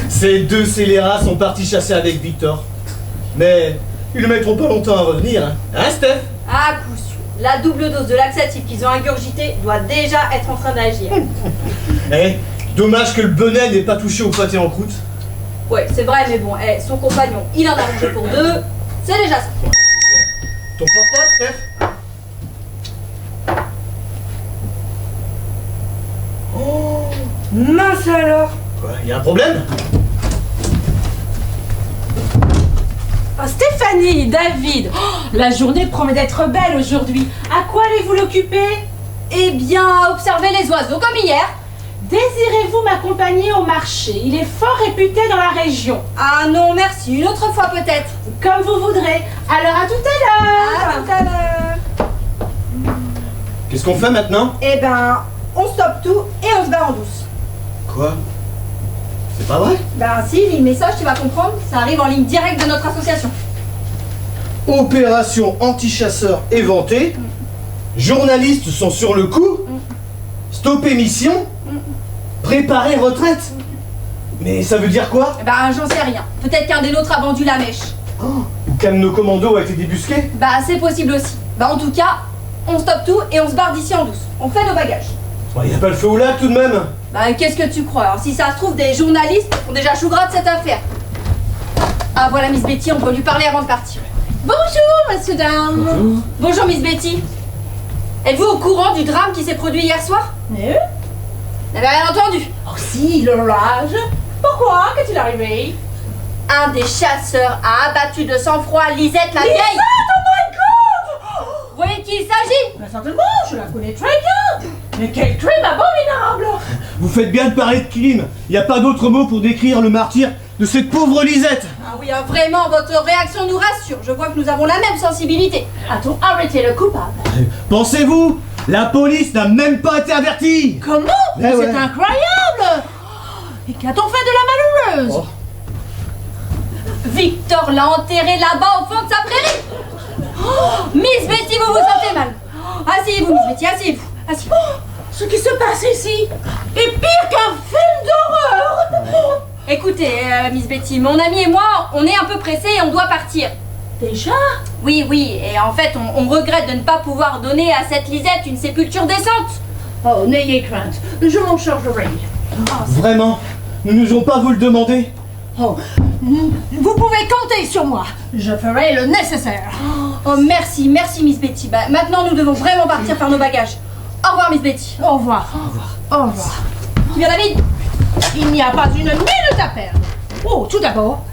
Ces deux scélérats sont partis chasser avec Victor. Mais ils ne mettront pas longtemps à revenir, hein. Hein, Steph? À coup sûr. La double dose de laxatif qu'ils ont ingurgité doit déjà être en train d'agir. Eh, dommage que le bonnet n'ait pas touché au pâté en croûte. Ouais, c'est vrai, mais bon, son compagnon, il en a mangé pour deux. C'est déjà ça. Ton portable, Steph? Oh, mince alors. Quoi, y a un problème? Oh, Stéphanie, David, la journée promet d'être belle aujourd'hui. À quoi allez-vous l'occuper? Eh bien, observez les oiseaux comme hier. Désirez-vous m'accompagner au marché? Il est fort réputé dans la région. Ah non, merci, une autre fois peut-être. Comme vous voudrez. Alors à tout à l'heure. À tout à l'heure. Qu'est-ce qu'on fait maintenant? Eh ben, on stoppe tout et on se bat en douce. Quoi? C'est pas vrai? Ben si, lis le message, tu vas comprendre. Ça arrive en ligne directe de notre association. Opération anti-chasseur éventée. Journalistes sont sur le coup. Stop émission. Préparer retraite. Mais ça veut dire quoi? Eh ben, j'en sais rien. Peut-être qu'un des nôtres a vendu la mèche. Ou qu'un de nos commandos a été débusqué? Bah, c'est possible aussi. Bah, en tout cas, on stoppe tout et on se barre d'ici en douce. On fait nos bagages. Y a pas le feu au lac tout de même? Bah, qu'est-ce que tu crois? Alors, si ça se trouve, des journalistes ont déjà chou gras de cette affaire. Ah, voilà Miss Betty, on peut lui parler avant de partir. Bonjour, monsieur, dame. Bonjour Miss Betty. Êtes-vous au courant du drame qui s'est produit hier soir? Mais Vous n'avez rien entendu? oh si, l'orage. Pourquoi? Qu'est-il arrivé? Un des chasseurs a abattu de sang-froid Lisette la vieille. Oh my God! Vous voyez de qui il s'agit? Mais certainement, je la connais très bien. Mais quel crime abominable! Vous faites bien de parler de crime. Y a pas d'autre mot pour décrire le martyr de cette pauvre Lisette. Ah oui, vraiment, votre réaction nous rassure. Je vois que nous avons la même sensibilité. A-t-on arrêté le coupable? Pensez-vous? La police n'a même pas été avertie. Comment? Eh C'est ouais. incroyable! Et qu'a-t-on fait de la malheureuse? Victor l'a enterrée là-bas au fond de sa prairie. Miss Betty, vous vous sentez mal? Asseyez-vous, Miss Betty, asseyez-vous. Asseyez-vous. Ce qui se passe ici est pire qu'un film d'horreur! Écoutez, Miss Betty, mon ami et moi, on est un peu pressés et on doit partir. Déjà? Oui, et en fait, on regrette de ne pas pouvoir donner à cette Lisette une sépulture décente. Oh, n'ayez crainte, je m'en chargerai. Vraiment? Nous n'osons pas vous le demander. Oh, vous pouvez compter sur moi. Je ferai le nécessaire. Oh, merci Miss Betty. Bah, maintenant, nous devons vraiment partir faire nos bagages. Au revoir, Miss Betty. Au revoir. Au revoir. Au revoir. Bien, David. Il n'y a pas une minute à perdre. Oh, tout d'abord,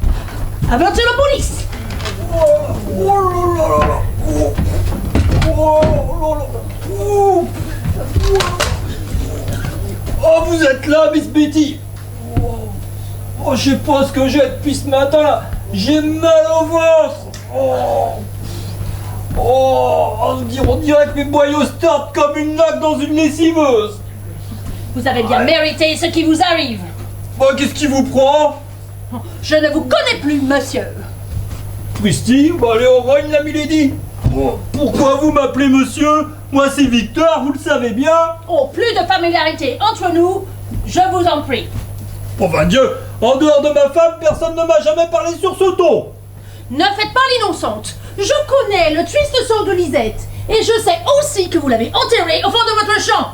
avertir la police. Oh, vous êtes là, Miss Betty. Oh, je sais pas ce que j'ai depuis ce matin là. J'ai mal au ventre. On dirait que mes boyaux sortent comme une nappe dans une lessiveuse. Vous avez bien mérité ce qui vous arrive. Bah, qu'est-ce qui vous prend? Je ne vous connais plus, monsieur. Christy, bah allez au rogne, la milady. Pourquoi vous m'appelez monsieur? Moi c'est Victor, vous le savez bien. Oh, plus de familiarité entre nous, je vous en prie. Oh ben Dieu, en dehors de ma femme, personne ne m'a jamais parlé sur ce ton. Ne faites pas l'innocente. Je connais le triste sort de Lisette. Et je sais aussi que vous l'avez enterrée au fond de votre champ.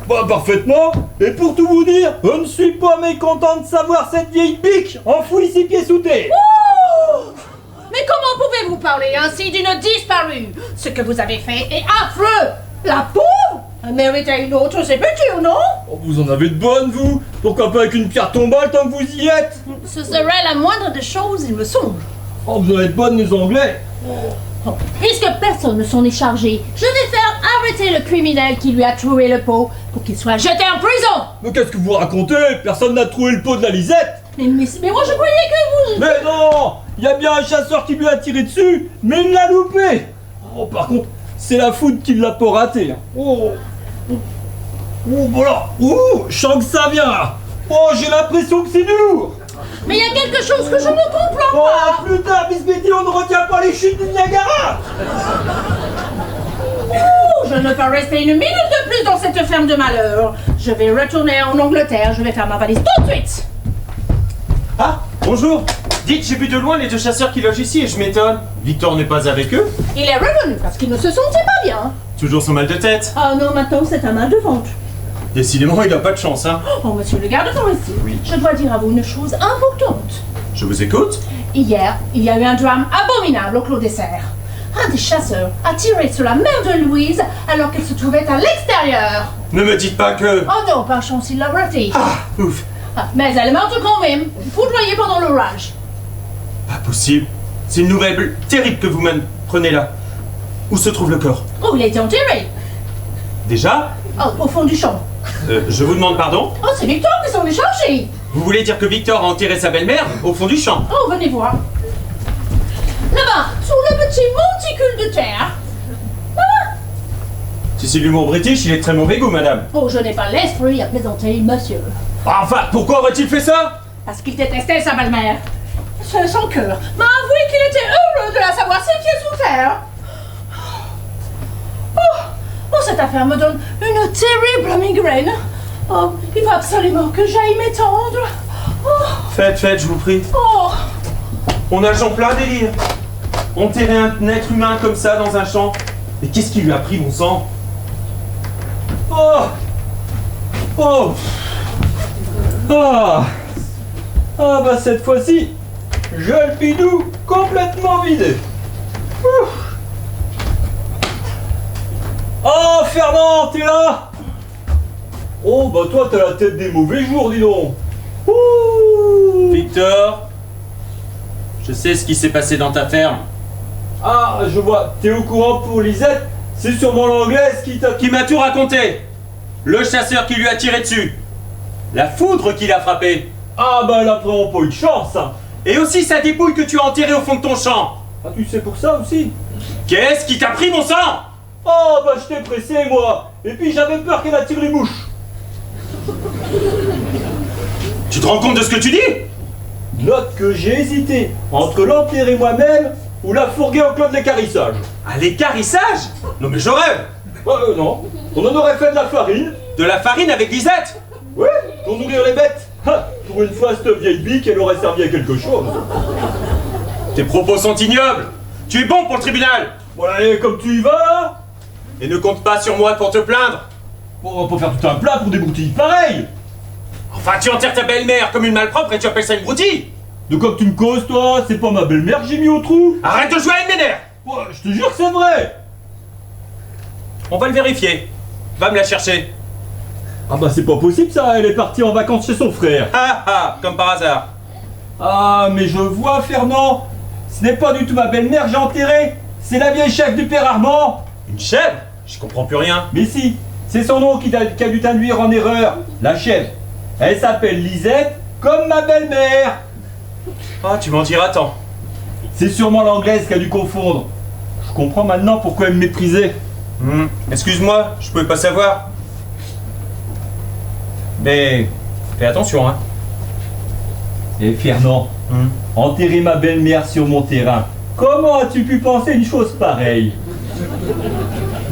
Bah parfaitement. Et pour tout vous dire, je ne suis pas mécontent de savoir cette vieille bique enfouie 6 pieds sous terre. Oh! Mais comment pouvez-vous parler ainsi d'une disparue? Ce que vous avez fait est affreux. La pauvre méritait une autre sépulture, non? Oh, vous en avez de bonnes, vous. Pourquoi pas avec une pierre tombale tant que vous y êtes? Ce serait la moindre des choses, il me semble. Oh, vous en êtes bonnes, les Anglais. Oh, puisque personne ne s'en est chargé, je vais faire arrêter le criminel qui lui a troué le pot pour qu'il soit jeté en prison. Mais qu'est-ce que vous racontez? Personne n'a trouvé le pot de la Lisette. Mais moi je croyais que vous... Mais non! Il y a bien un chasseur qui lui a tiré dessus, mais il l'a loupé. Oh, par contre, c'est la foudre qui l'a pas raté. Oh, voilà. Oh, je sens que ça vient là. Oh, j'ai l'impression que c'est du lourd. Mais il y a quelque chose que je ne comprends Oh, pas. plus tard, Miss Betty, on ne retient pas les chutes du Niagara. Oh, je ne peux rester une minute de plus dans cette ferme de malheur. Je vais retourner en Angleterre, je vais faire ma valise tout de suite. Ah, bonjour. Dites, j'ai vu de loin les 2 chasseurs qui logent ici et je m'étonne. Victor n'est pas avec eux? Il est revenu parce qu'il ne se sentait pas bien. Toujours son mal de tête. Ah non, maintenant c'est un mal de ventre. Décidément, il a pas de chance, hein. Oh, monsieur le garde forestier, Oui. je dois dire à vous une chose importante. Je vous écoute. Hier, il y a eu un drame abominable au Clos des Serres. Un des chasseurs a tiré sur la mère de Louise alors qu'elle se trouvait à l'extérieur. Ne me dites pas que... Oh non, par chance, il l'a raté. Ah, ouf. Ah, mais elle est morte quand même, foudroyée pendant l'orage. Pas possible. C'est une nouvelle terrible que vous prenez là. Où se trouve le corps? Oh, il a été enterré. Déjà? Oh, au fond du champ. Je vous demande pardon? Oh, c'est Victor qui s'en est chargé. Vous voulez dire que Victor a enterré sa belle-mère au fond du champ? Oh, venez voir. Là-bas, sur le petit monticule de terre. Si c'est l'humour british, il est de très mauvais goût, madame. Oh, je n'ai pas l'esprit à plaisanter, monsieur. Enfin, pourquoi aurait-il fait ça? Parce qu'il détestait sa belle-mère. C'est son cœur m'a avoué qu'il était heureux de la savoir 6 pieds sous terre. faire. Oh, cette affaire me donne une terrible migraine. Oh, il faut absolument que j'aille m'étendre. Oh, Faites, je vous prie. oh, On a le Jean plein délire. Enterrer un être humain comme ça dans un champ. Mais qu'est-ce qui lui a pris, mon sang? Oh Oh Ah Ah bah cette fois-ci, j'ai le bidou complètement vidé. Ouh. Oh Fernand, t'es là? Oh bah toi t'as la tête des mauvais jours, dis donc. Ouh. Victor, je sais ce qui s'est passé dans ta ferme. Ah je vois, t'es au courant pour Lisette? C'est sûrement l'anglaise Qui m'a tout raconté. Le chasseur qui lui a tiré dessus. La foudre qui l'a frappé. Ah bah elle a vraiment pas eu de chance, hein. Et aussi sa dépouille que tu as enterrée au fond de ton champ. Ah tu sais pour ça aussi? Qu'est-ce qui t'a pris, mon sang? Oh bah je t'ai pressé moi. Et puis j'avais peur qu'elle attire les mouches. Tu te rends compte de ce que tu dis? Note que j'ai hésité entre l'enterrer moi-même ou la fourguer en clos de l'équarrissage. À l'équarrissage? Non mais je rêve. Non, on en aurait fait de la farine. De la farine avec Lisette? Ouais, pour nourrir les bêtes. Ha, pour une fois, cette vieille bique, elle aurait servi à quelque chose. Tes propos sont ignobles. Tu es bon pour le tribunal. Bon allez, comme tu y vas là. Et ne compte pas sur moi pour te plaindre. Bon, on va pas faire tout un plat pour des broutilles pareilles. Enfin, tu enterres ta belle-mère comme une malpropre et tu appelles ça une broutille? De quoi que tu me causes, toi? C'est pas ma belle-mère que j'ai mis au trou. Arrête de jouer à une ménère. Ouais, je te jure que c'est vrai. On va le vérifier. Va me la chercher. Ah bah c'est pas possible ça, elle est partie en vacances chez son frère. Ah ah, comme par hasard. Ah mais je vois Fernand, ce n'est pas du tout ma belle-mère que j'ai enterrée, c'est la vieille chèvre du père Armand. Une chèvre? Je comprends plus rien. Mais si, c'est son nom qui a dû t'induire en erreur, la chèvre. Elle s'appelle Lisette, comme ma belle-mère. Ah, tu m'en diras tant. C'est sûrement l'anglaise qui a dû confondre. Je comprends maintenant pourquoi elle me méprisait. Excuse-moi, je pouvais pas savoir. Mais fais attention, hein. Et Fernand, enterrer ma belle-mère sur mon terrain, comment as-tu pu penser une chose pareille?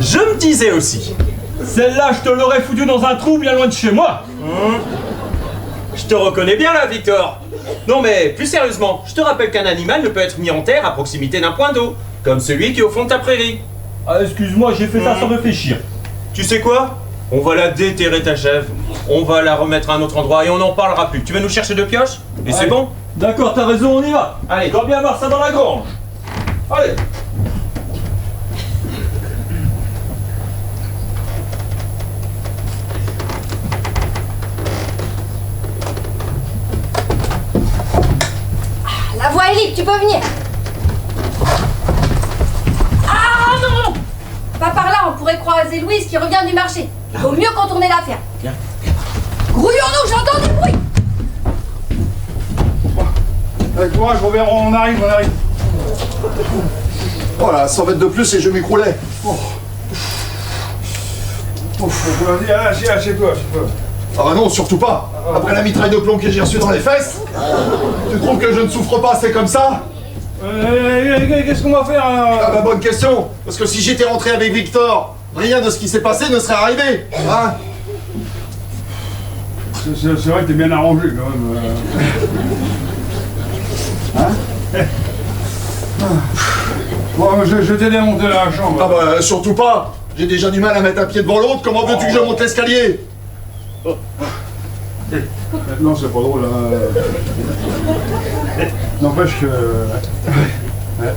Je me disais aussi. Celle-là, je te l'aurais foutue dans un trou bien loin de chez moi. Je te reconnais bien là, Victor. Non mais, plus sérieusement, je te rappelle qu'un animal ne peut être mis en terre à proximité d'un point d'eau, comme celui qui est au fond de ta prairie. Ah, excuse-moi, j'ai fait ça sans réfléchir. Tu sais quoi? On va la déterrer ta chèvre, on va la remettre à un autre endroit et on n'en parlera plus. Tu vas nous chercher deux pioches? Et c'est bon? D'accord, t'as raison, on y va. Allez. Je dois bien voir ça dans la grange. Allez. La voie est libre, tu peux venir. Ah non! Pas par là, on pourrait croiser Louise qui revient du marché. Vaut mieux contourner la ferme. Viens. Grouillons-nous, j'entends du bruit. Avec courage, Robert, on arrive. Voilà, 100 mètres de plus et je m'écroulais. Vas-y, assieds-toi. Ah bah non, surtout pas. Après la mitraille de plomb que j'ai reçue dans les fesses. Tu trouves que je ne souffre pas, c'est comme ça? Qu'est-ce qu'on va faire Ah bah bonne question. Parce que si j'étais rentré avec Victor, rien de ce qui s'est passé ne serait arrivé. Hein? C'est vrai que t'es bien arrangé quand même. Hein? Bon, je vais t'aider à monter la chambre. Ah bah surtout pas. J'ai déjà du mal à mettre un pied devant l'autre. Comment veux-tu que je monte l'escalier? Non, c'est pas drôle. N'empêche que...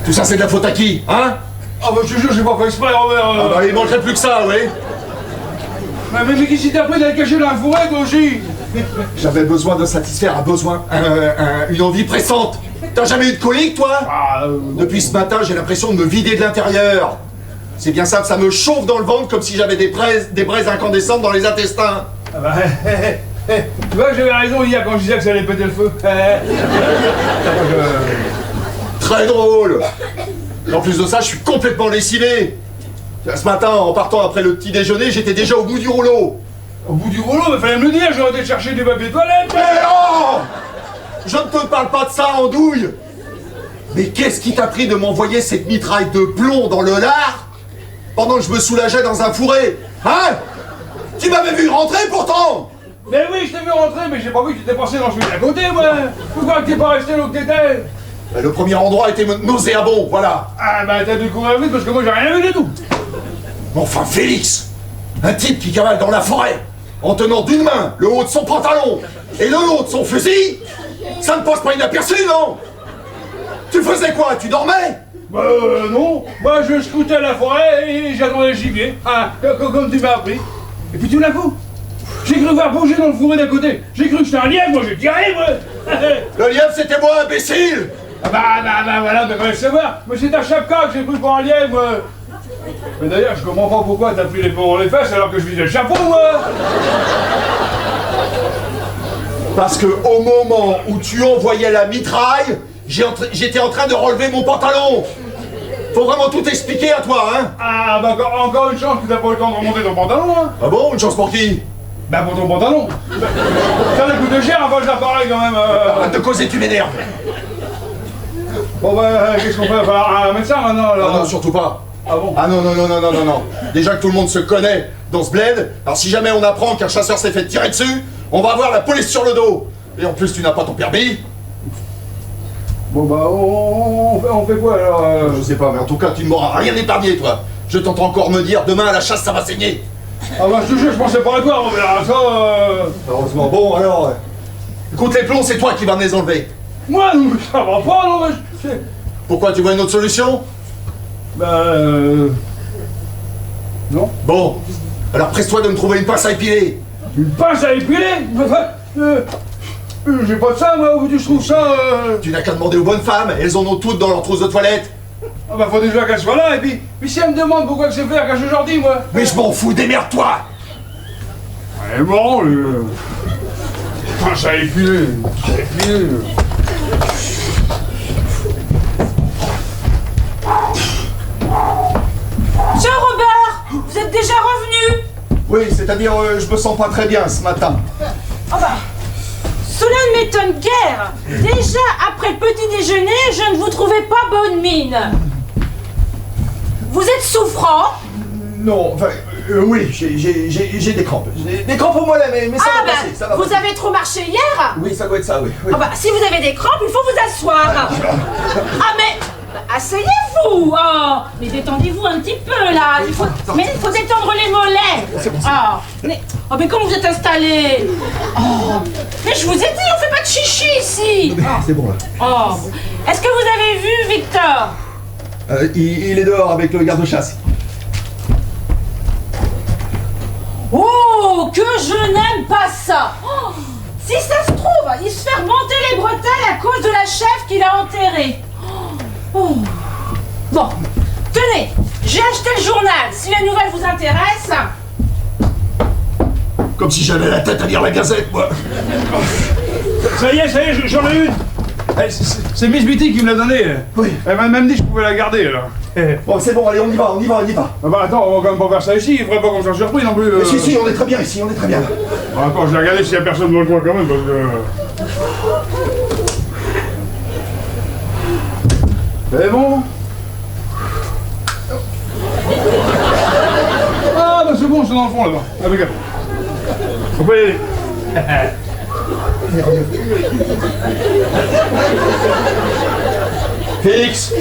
Tout ça c'est de la faute à qui? Hein? Ah bah je te jure, j'ai pas fait exprès, Robert. Ah bah il manquerait plus que ça, oui. Mais qui s'est appris d'aller cacher dans la forêt, toi aussi? J'avais besoin de satisfaire un besoin, une envie pressante. T'as jamais eu de colique, toi? Depuis ce matin, j'ai l'impression de me vider de l'intérieur. C'est bien simple, ça me chauffe dans le ventre comme si j'avais des braises incandescentes dans les intestins. Ah bah, tu vois que j'avais raison hier quand je disais que ça allait péter le feu. Très drôle. Et en plus de ça, je suis complètement lessivé. Ce matin, en partant après le petit déjeuner, j'étais déjà au bout du rouleau. Au bout du rouleau, mais fallait me le dire, j'aurais été chercher des papiers toilettes. Mais non! Je ne te parle pas de ça, andouille. Mais qu'est-ce qui t'a pris de m'envoyer cette mitraille de plomb dans le lard pendant que je me soulageais dans un fourré? Hein? Tu m'avais vu rentrer pourtant! Mais oui, je t'ai vu rentrer, mais j'ai pas vu que tu t'étais passé dans celui d'à côté, moi. Pourquoi que t'es pas resté là où t'étais? Le premier endroit était nauséabond, voilà. Ah bah t'as dû courir vite parce que moi j'ai rien vu du tout. Enfin, Félix, un type qui cavale dans la forêt, en tenant d'une main le haut de son pantalon et de l'autre son fusil, ça ne passe pas inaperçu, non? Tu faisais quoi? Tu dormais? Bah non, moi je scoutais la forêt et j'attendais le gibier, comme tu m'as appris. Et puis tout d'un coup, j'ai cru voir bouger dans le fourré d'à côté. J'ai cru que c'était un lièvre, moi j'ai tiré, moi. Le lièvre c'était moi, imbécile! Ah bah voilà, mais fallait savoir. Mais c'est un chapka que j'ai pris pour un lièvre. Mais d'ailleurs, je comprends pas pourquoi t'as pris les plombs dans les fesses alors que je visais le chapeau, moi. Parce que au moment où tu envoyais la mitraille, j'étais en train de relever mon pantalon. Faut vraiment tout expliquer à toi, hein? Ah bah encore une chance que t'as pas eu le temps de remonter ton pantalon, hein. Ah bon? Une chance pour qui? Bah pour ton pantalon. Ça coûte de cher un vol d'appareil quand même. Arrête de causer, tu m'énerves. Bon bah qu'est-ce qu'on fait? Il va falloir un médecin maintenant alors? Ah non, surtout pas. Ah bon? Ah non. Déjà que tout le monde se connaît dans ce bled, alors si jamais on apprend qu'un chasseur s'est fait tirer dessus, on va avoir la police sur le dos. Et en plus, tu n'as pas ton permis. Bon bah on fait quoi alors? Je sais pas, mais en tout cas, tu ne m'auras rien épargné, toi. Je t'entends encore me dire, demain à la chasse, ça va saigner. Ah bah je te jure, je pensais pas à toi, on verra ça. Heureusement, bon alors. Écoute, les plombs, c'est toi qui vas me les enlever. Moi, non, ça va pas, non, mais Pourquoi, tu vois une autre solution? Non. Bon, alors presse-toi de me trouver une pince à épiler. Une pince à épiler? J'ai pas de ça, moi, où tu trouves ça Tu n'as qu'à demander aux bonnes femmes, elles en ont toutes dans leur trousse de toilette. Ah bah faut déjà qu'elle soit là, et puis si elle me demande pourquoi que c'est faire, qu'est-ce que je leur dis, moi? Mais je m'en fous, démerde-toi. Ouais, bon, pince à épiler, Monsieur Robert, vous êtes déjà revenu? Oui, c'est-à-dire, je me sens pas très bien ce matin. Oh bah, cela ne m'étonne guère. Déjà, après le petit déjeuner, je ne vous trouvais pas bonne mine. Vous êtes souffrant? Non, enfin, oui, j'ai des crampes. J'ai des crampes au mollet, mais ça va passer, ça va vous passer. avez trop marché hier? Oui, ça doit être ça, oui. Ah bah, si vous avez des crampes, il faut vous asseoir. Ah mais, asseyez-vous. Oh, mais détendez-vous un petit peu là. Il faut détendre les mollets. Ah, mais comment vous êtes installé? Oh, mais je vous ai dit, on fait pas de chichi ici. C'est bon, là. Oh, est-ce que vous avez vu Victor? Il est dehors avec le garde-chasse. Oh, que je n'aime pas ça. Oh, si ça se trouve, il se fait remonter les bretelles à cause de la chèvre qu'il a enterrée. Oh. Bon, tenez, j'ai acheté le journal. Si les nouvelles vous intéressent. Comme si j'avais la tête à lire la Gazette, moi. Ça y est, j'en ai une. C'est Miss Bitty qui me l'a donnée. Oui. Elle m'a même dit que je pouvais la garder, alors. Bon, c'est bon, allez, on y va. Ah bah attends, on va quand même pas faire ça ici, il faudrait pas qu'on soit surpris non plus. Mais si, on est très bien ici, on est très bien. Bon, attends, je vais regarder s'il y a personne dans le coin quand même, parce que... C'est bon? Ah bah c'est bon, c'est dans le fond là-bas. Impeccable. On peut y aller. Félix,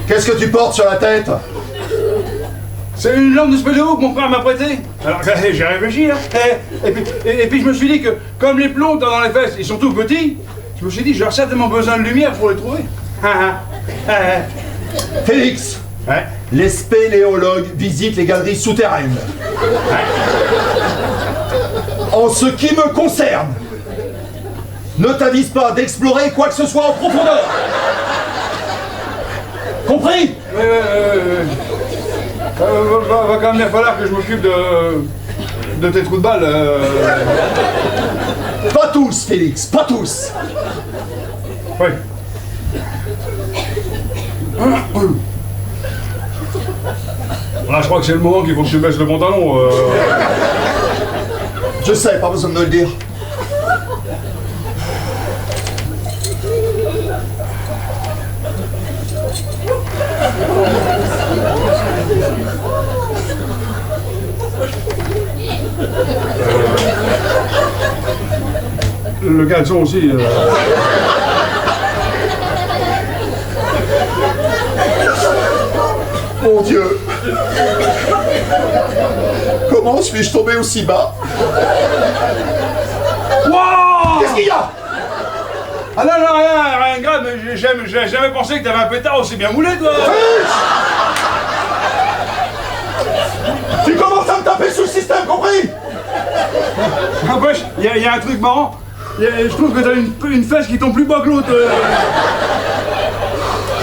qu'est-ce que tu portes sur la tête? C'est une lampe de spéléo que mon frère m'a prêtée. Alors j'ai réfléchi, hein. Et puis je me suis dit que comme les plombs dans les fesses, ils sont tout petits, je me suis dit j'aurais certainement besoin de lumière pour les trouver. Félix, Ouais. les spéléologues visitent les galeries souterraines. En ce qui me concerne, ne t'avise pas d'explorer quoi que ce soit en profondeur. Compris? Oui. Va quand même bien falloir que je m'occupe de tes trous de balle. Pas tous, Félix, pas tous. Oui. Là, je crois que c'est le moment qu'il faut que tu baisses le pantalon. Je sais, pas besoin de me le dire. Le caleçon aussi. Mon Dieu. Comment suis-je tombé aussi bas? Wow! Qu'est-ce qu'il y a? Ah non, non, rien de grave, mais j'ai jamais pensé que t'avais un pétard aussi bien moulé, toi! Tu commences à me taper sous le système, compris? N'empêche, il y a un truc marrant. Je trouve que t'as une fesse qui tombe plus bas que l'autre.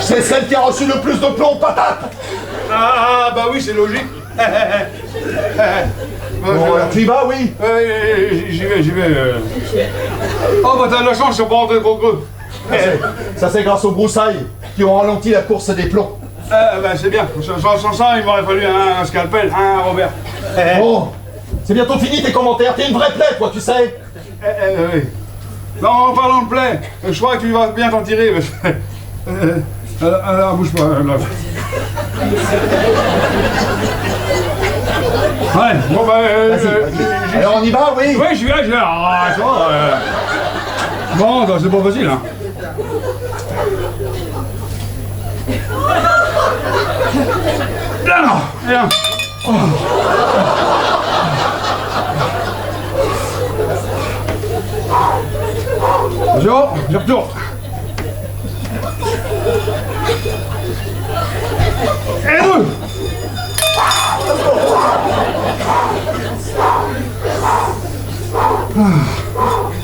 C'est celle qui a reçu le plus de plomb, patate. Ah, bah oui, c'est logique. Bon, alors tu y vas, oui? J'y vais. Oh, bah t'as de la chance, je suis pas rentré trop creux. Ça c'est grâce aux broussailles qui ont ralenti la course des plombs. Bah c'est bien. Sans ça, il m'aurait fallu un scalpel, hein, Robert. Bon, c'est bientôt fini tes commentaires. T'es une vraie plaie, toi, tu sais. Oui. Non, en parlant de plaie, je crois que tu vas bien t'en tirer. Alors, bouge pas. Là. Ouais, bon bah... Vas-y. Alors on y va, oui? Oui, j'y vais. Ah, ça va. Bon, bah, c'est pas facile, hein. Là, viens. Bonjour, je retourne. Et deux.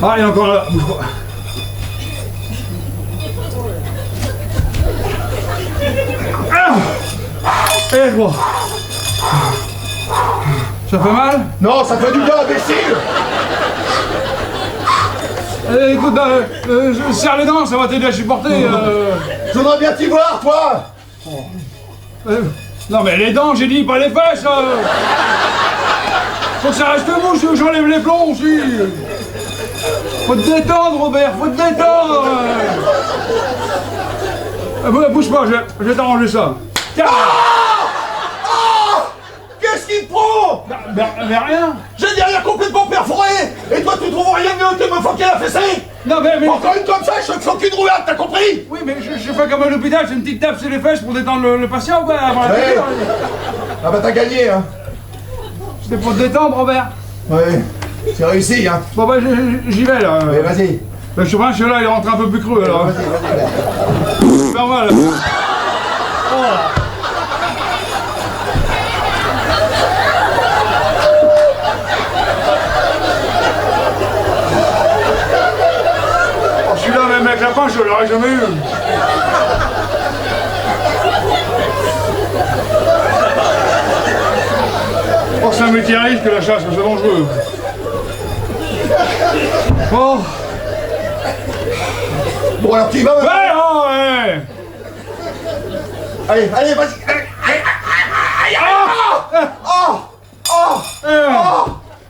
Ah, il est encore là, bouge pas. Ah. Et trois. Ça fait mal? Non, ça fait du bien, imbécile. Écoute, serre les dents, ça va t'aider à supporter. Je voudrais bien t'y voir, toi. Non mais les dents, j'ai dit, pas les fesses. Faut que ça reste mou, j'enlève les plombs aussi. Faut te détendre, Robert, faut te détendre. Bouge pas, je vais t'arranger ça. Tiens. Qu'est-ce qu'il te prend? Mais rien. J'ai dit rien complètement perforé. Et toi, tu trouves rien mieux que me foquer la fessée? Non mais... Encore une comme ça, je te foque une rouade, t'as compris? Oui, mais je fais comme à l'hôpital, c'est une petite tape sur les fesses pour détendre le patient ou quoi avant la Ouais. Ah bah t'as gagné, hein. C'était pour te détendre, Robert. Ouais, c'est réussi, hein. Bon bah j'y vais là. Mais vas-y. Je suis là, il est rentré un peu plus creux alors. Vas-y. C'est normal. Celui-là, même avec la pince, je l'aurais jamais eu. Oh, c'est un métier à risque la chasse, c'est dangereux. Oh. Bon, alors tu y vas, maintenant? Ouais, oh, ouais. Allez, vas-y. Aïe,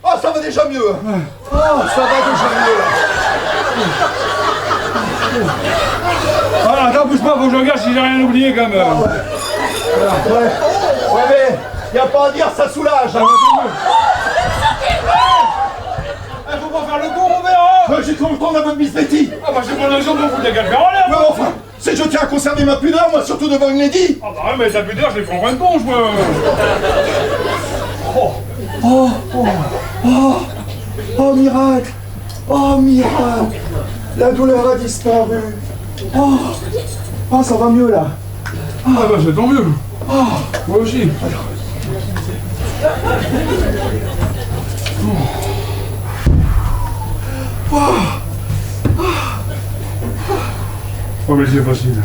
Oh, ça va déjà mieux. Oh, ça va déjà mieux, là. Ah, attends, bouge pas, faut que je regarde si j'ai rien oublié quand même. Ouais, mais y a pas à dire, ça soulage. Hein. Faut pas faire le con, Robert. J'ai trop le temps de la bonne Miss Betty. Ah bah c'est pas la raison de vous foutre des galères en l'air. Ouais, enfin, si je tiens à conserver ma pudeur, moi surtout devant une lady. Ah bah ouais, mais ta pudeur, je les prends en fin de compte, moi. Oh, miracle. Oh, miracle. La douleur a disparu. Oh, ça va mieux, là. Ah bah c'est tant mieux. Moi aussi. Oh mais c'est facile.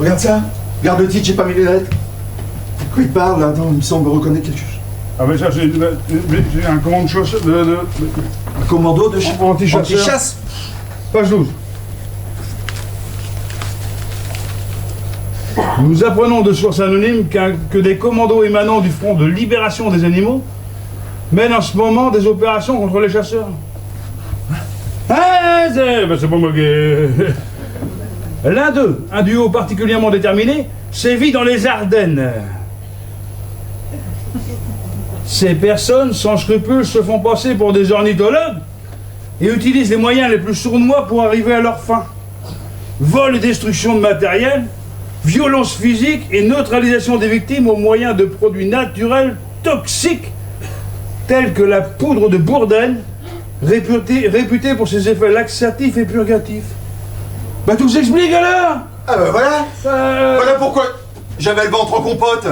Regarde ça. Regarde le titre, j'ai pas mis les lettres. Quoi il parle, là? Attends, il me semble reconnaître quelque chose. Ah mais ça c'est un commando de chasse Un commando de anti-chasseur. anti-chasse. Page 12. Nous apprenons de sources anonymes que des commandos émanant du Front de libération des animaux mènent en ce moment des opérations contre les chasseurs. Ah, c'est pas moi qui... L'un d'eux, un duo particulièrement déterminé, sévit dans les Ardennes. Ces personnes sans scrupules se font passer pour des ornithologues et utilisent les moyens les plus sournois pour arriver à leur fin. Vol et destruction de matériel, violence physique et neutralisation des victimes au moyen de produits naturels toxiques tels que la poudre de Bourdaine, réputée pour ses effets laxatifs et purgatifs. Bah tout s'explique alors. Ah bah voilà. Voilà pourquoi j'avais le ventre en compote.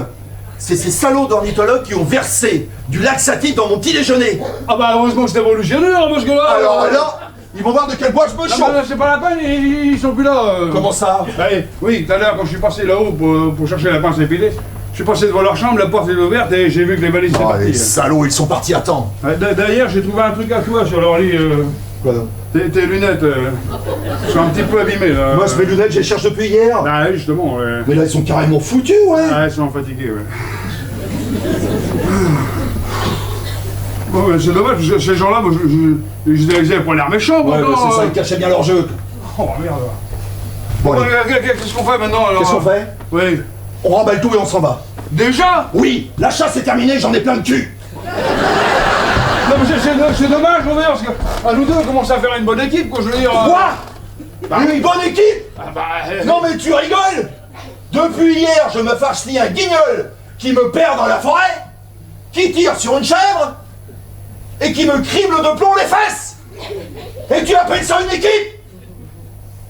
C'est ces salauds d'ornithologues qui ont versé du laxatif dans mon petit déjeuner. Ah bah heureusement que c'est révolutionnaire parce que là... Alors là, ils vont voir de quel bois je me chauffe. Bah, c'est pas la peine, ils sont plus là. Comment ça? Bah, oui, tout à l'heure quand je suis passé là-haut pour chercher la pince épilée, je suis passé devant leur chambre, la porte est ouverte et j'ai vu que les valises étaient parties. Les salauds, ils sont partis à temps. D'ailleurs, j'ai trouvé un truc à toi sur leur lit. Quoi donc? Tes lunettes sont un petit peu abîmées là. Moi, mes lunettes, je les cherche depuis hier. Ah oui, justement, ouais. Mais là, ils sont carrément foutus, ouais. Ah, ils sont fatigués, ouais. Bon, c'est dommage, parce que ces gens-là, moi, je disais pour l'air méchant. Ouais, mais c'est ça, ils cachaient bien leur jeu. Oh merde. Bon, qu'est-ce qu'on fait maintenant alors? Qu'est-ce qu'on fait? Oui. On remballe tout et on s'en va. Déjà? Oui, la chasse est terminée, j'en ai plein le cul. Non mais c'est dommage, Robert, parce qu'à nous deux, on commence à faire une bonne équipe, quoi, je veux dire... Quoi? Bah, une bonne équipe? Non mais tu rigoles? Depuis hier, je me farcis un guignol qui me perd dans la forêt, qui tire sur une chèvre, et qui me crible de plomb les fesses. Et tu appelles ça une équipe?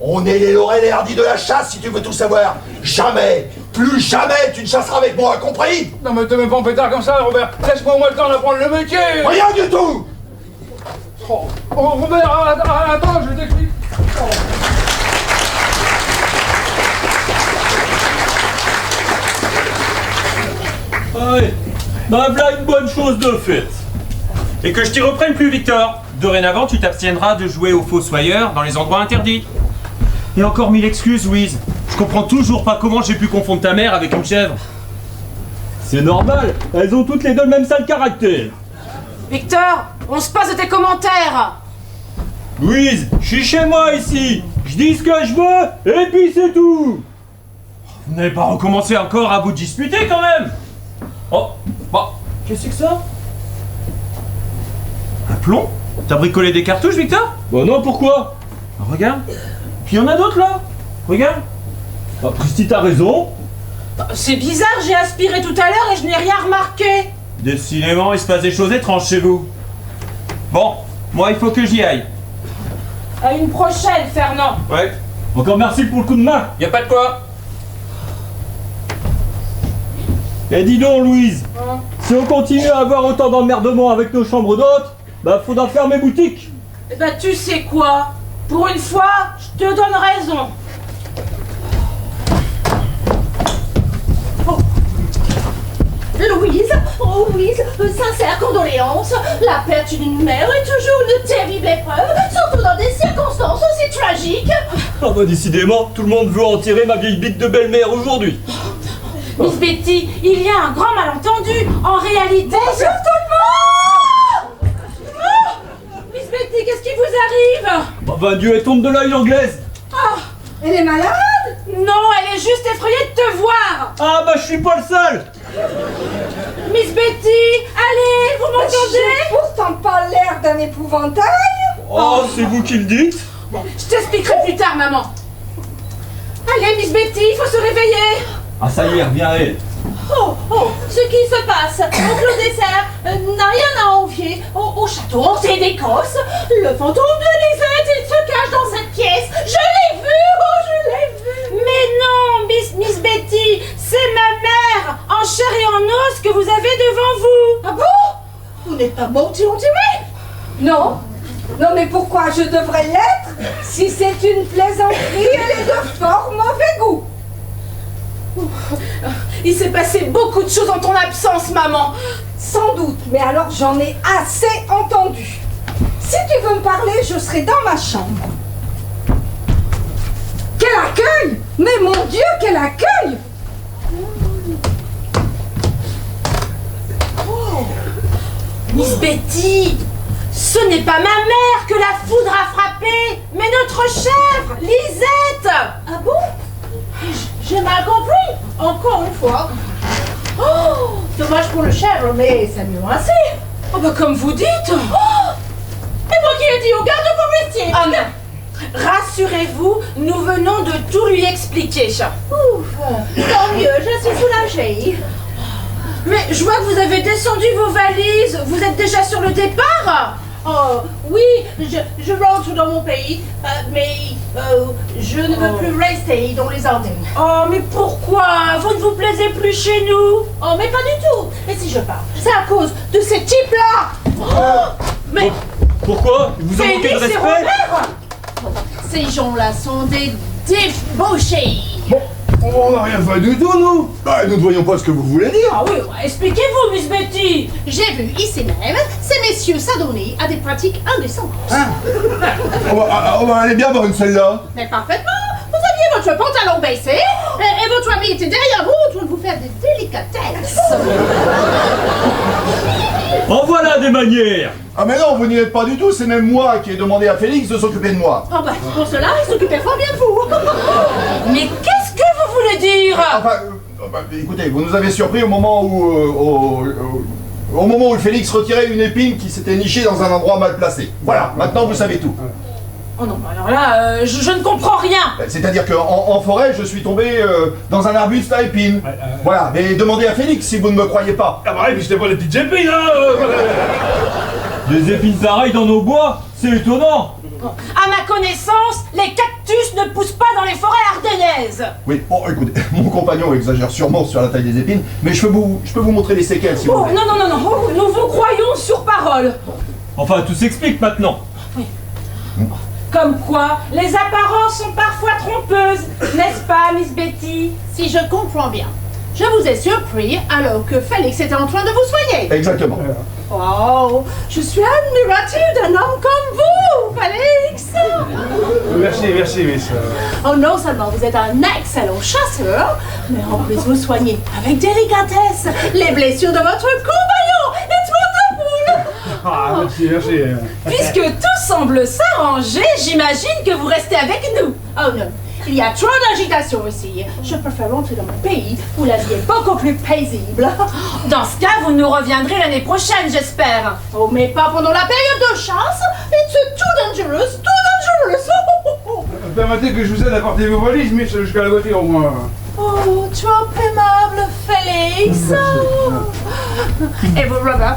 On est les Laurel et Hardy de la chasse, si tu veux tout savoir. Jamais, plus jamais tu ne chasseras avec moi, compris? Non mais te mets pas en pétard comme ça, Robert. Laisse-moi au moins le temps d'apprendre le métier. Rien du tout. Oh, Robert, attends, je t'explique. Ouais, bah voilà une bonne chose de faite. Et que je t'y reprenne plus, Victor. Dorénavant, tu t'abstiendras de jouer au fossoyeur dans les endroits interdits. Et encore mille excuses, Louise. Je comprends toujours pas comment j'ai pu confondre ta mère avec une chèvre. C'est normal, elles ont toutes les deux le même sale caractère. Victor, on se passe de tes commentaires. Louise, je suis chez moi ici. Je dis ce que je veux, et puis c'est tout. Vous n'avez pas recommencé encore à vous disputer quand même? Oh, bah, qu'est-ce que c'est que ça? Un plomb? T'as bricolé des cartouches, Victor? Bah non, pourquoi? Ah, regarde. Puis il y en a d'autres là. Regarde. Bah, Christy, t'as raison. C'est bizarre, j'ai aspiré tout à l'heure et je n'ai rien remarqué. Décidément, il se passe des choses étranges chez vous. Bon, moi il faut que j'y aille. À une prochaine, Fernand. Ouais. Encore merci pour le coup de main. Y a pas de quoi. Et dis donc, Louise, si on continue à avoir autant d'emmerdements avec nos chambres d'hôtes, bah faudra fermer boutique. Eh ben tu sais quoi? Pour une fois, je te donne raison. Louise, sincères condoléances. La perte d'une mère est toujours une terrible épreuve, surtout dans des circonstances aussi tragiques. Ah bah décidément, tout le monde veut en tirer ma vieille bite de belle-mère aujourd'hui. Miss Betty, il y a un grand malentendu. En réalité... Bonjour tout le monde. Miss Betty, qu'est-ce qui vous arrive? Bah Dieu, elle tombe de l'œil l'anglaise. Elle est malade? Non, elle est juste effrayée de te voir. Ah bah je suis pas le seul. Miss Betty, allez, vous m'entendez? J'ai pourtant pas l'air d'un épouvantail. Oh, c'est vous qui le dites? Je t'expliquerai plus tard, maman. Allez, Miss Betty, il faut se réveiller. Ah ça y est, revient elle. Ce qui se passe, oncle Dessert n'a rien à envier au château hanté d'Écosse. Le fantôme de Lisette, il se cache dans cette pièce. Je l'ai vu, je l'ai vu. Mais non, Miss Betty, c'est ma mère, en chair et en os, que vous avez devant vous. Ah bon? Vous n'êtes pas morti enterré? Non. Non mais pourquoi je devrais l'être? Si c'est une plaisanterie, elle est de fort mauvais goût. Il s'est passé beaucoup de choses en ton absence, maman. Sans doute, mais alors j'en ai assez entendu. Si tu veux me parler, je serai dans ma chambre. Quel accueil! Mais mon Dieu, quel accueil! Miss Betty, ce n'est pas ma mère que la foudre a frappée, mais notre chèvre, Lisette. Ah bon? J'ai mal compris, encore une fois. Oh, dommage pour le chèvre, mais c'est mieux ainsi. Oh bah comme vous dites. Oh, et moi qui ai dit au garde forestier. Ah non. Rassurez-vous, nous venons de tout lui expliquer. Ouf, tant mieux, je suis soulagée. Mais je vois que vous avez descendu vos valises. Vous êtes déjà sur le départ? Oh, oui, je rentre dans mon pays, mais je ne veux plus rester dans les Ardennes. Oh, mais pourquoi? Vous ne vous plaisez plus chez nous? Oh, mais pas du tout. Et si je pars, c'est à cause de ces types-là. Oh, mais Pourquoi? Vous en manquez de Félix et respect? Robert? Ces gens-là sont des débauchés. Bon, on n'a rien fait du tout, nous. Bah, nous ne voyons pas ce que vous voulez dire. Ah oui, expliquez-vous, Miss Betty. J'ai vu ici même ces messieurs s'adonner à des pratiques indécentes. On va aller bien bonne celle-là. Mais parfaitement. Vous aviez votre pantalon baissé et votre ami était derrière vous en train de vous faire des délicatesses. En voilà des manières. Ah mais non, vous n'y êtes pas du tout, c'est même moi qui ai demandé à Félix de s'occuper de moi. Oh bah, pour cela, il s'occupait fort bien de vous. Mais qu'est-ce que vous voulez dire? Enfin, écoutez, vous nous avez surpris au moment où... au moment où Félix retirait une épine qui s'était nichée dans un endroit mal placé. Voilà, maintenant vous savez tout. Oh non, alors là, je ne comprends rien. C'est-à-dire qu'en forêt, je suis tombé dans un arbuste à épines. Voilà, mais demandez à Félix si vous ne me croyez pas. Ah bah, et puis c'était pas des petites épines, hein. Des épines pareilles dans nos bois, c'est étonnant. À ma connaissance, les cactus ne poussent pas dans les forêts ardennaises. Oui, bon, écoutez, mon compagnon exagère sûrement sur la taille des épines, mais je peux vous montrer les séquelles si vous Oh, voulez. non, nous vous croyons sur parole. Enfin, tout s'explique maintenant. Comme quoi, les apparences sont parfois trompeuses, n'est-ce pas, Miss Betty? Si je comprends bien, je vous ai surpris alors que Félix était en train de vous soigner. Exactement. Oh, je suis admirative d'un homme comme vous, Félix. Merci, miss. Oh, non seulement vous êtes un excellent chasseur, mais en plus vous soignez avec délicatesse les blessures de votre compagnon et tout de boule. Ah, merci. Puisque tout semble s'arranger, j'imagine que vous restez avec nous. Oh non, il y a trop d'agitation ici. Je préfère rentrer dans mon pays où la vie est beaucoup plus paisible. Dans ce cas, vous nous reviendrez l'année prochaine, j'espère. Oh, mais pas pendant la période de chasse. It's too dangerous, too dangerous. Permettez que je vous aide à porter vos valises, miss, jusqu'à la voiture au moins. Oh, trop aimable, Félix. Et vous, Robert,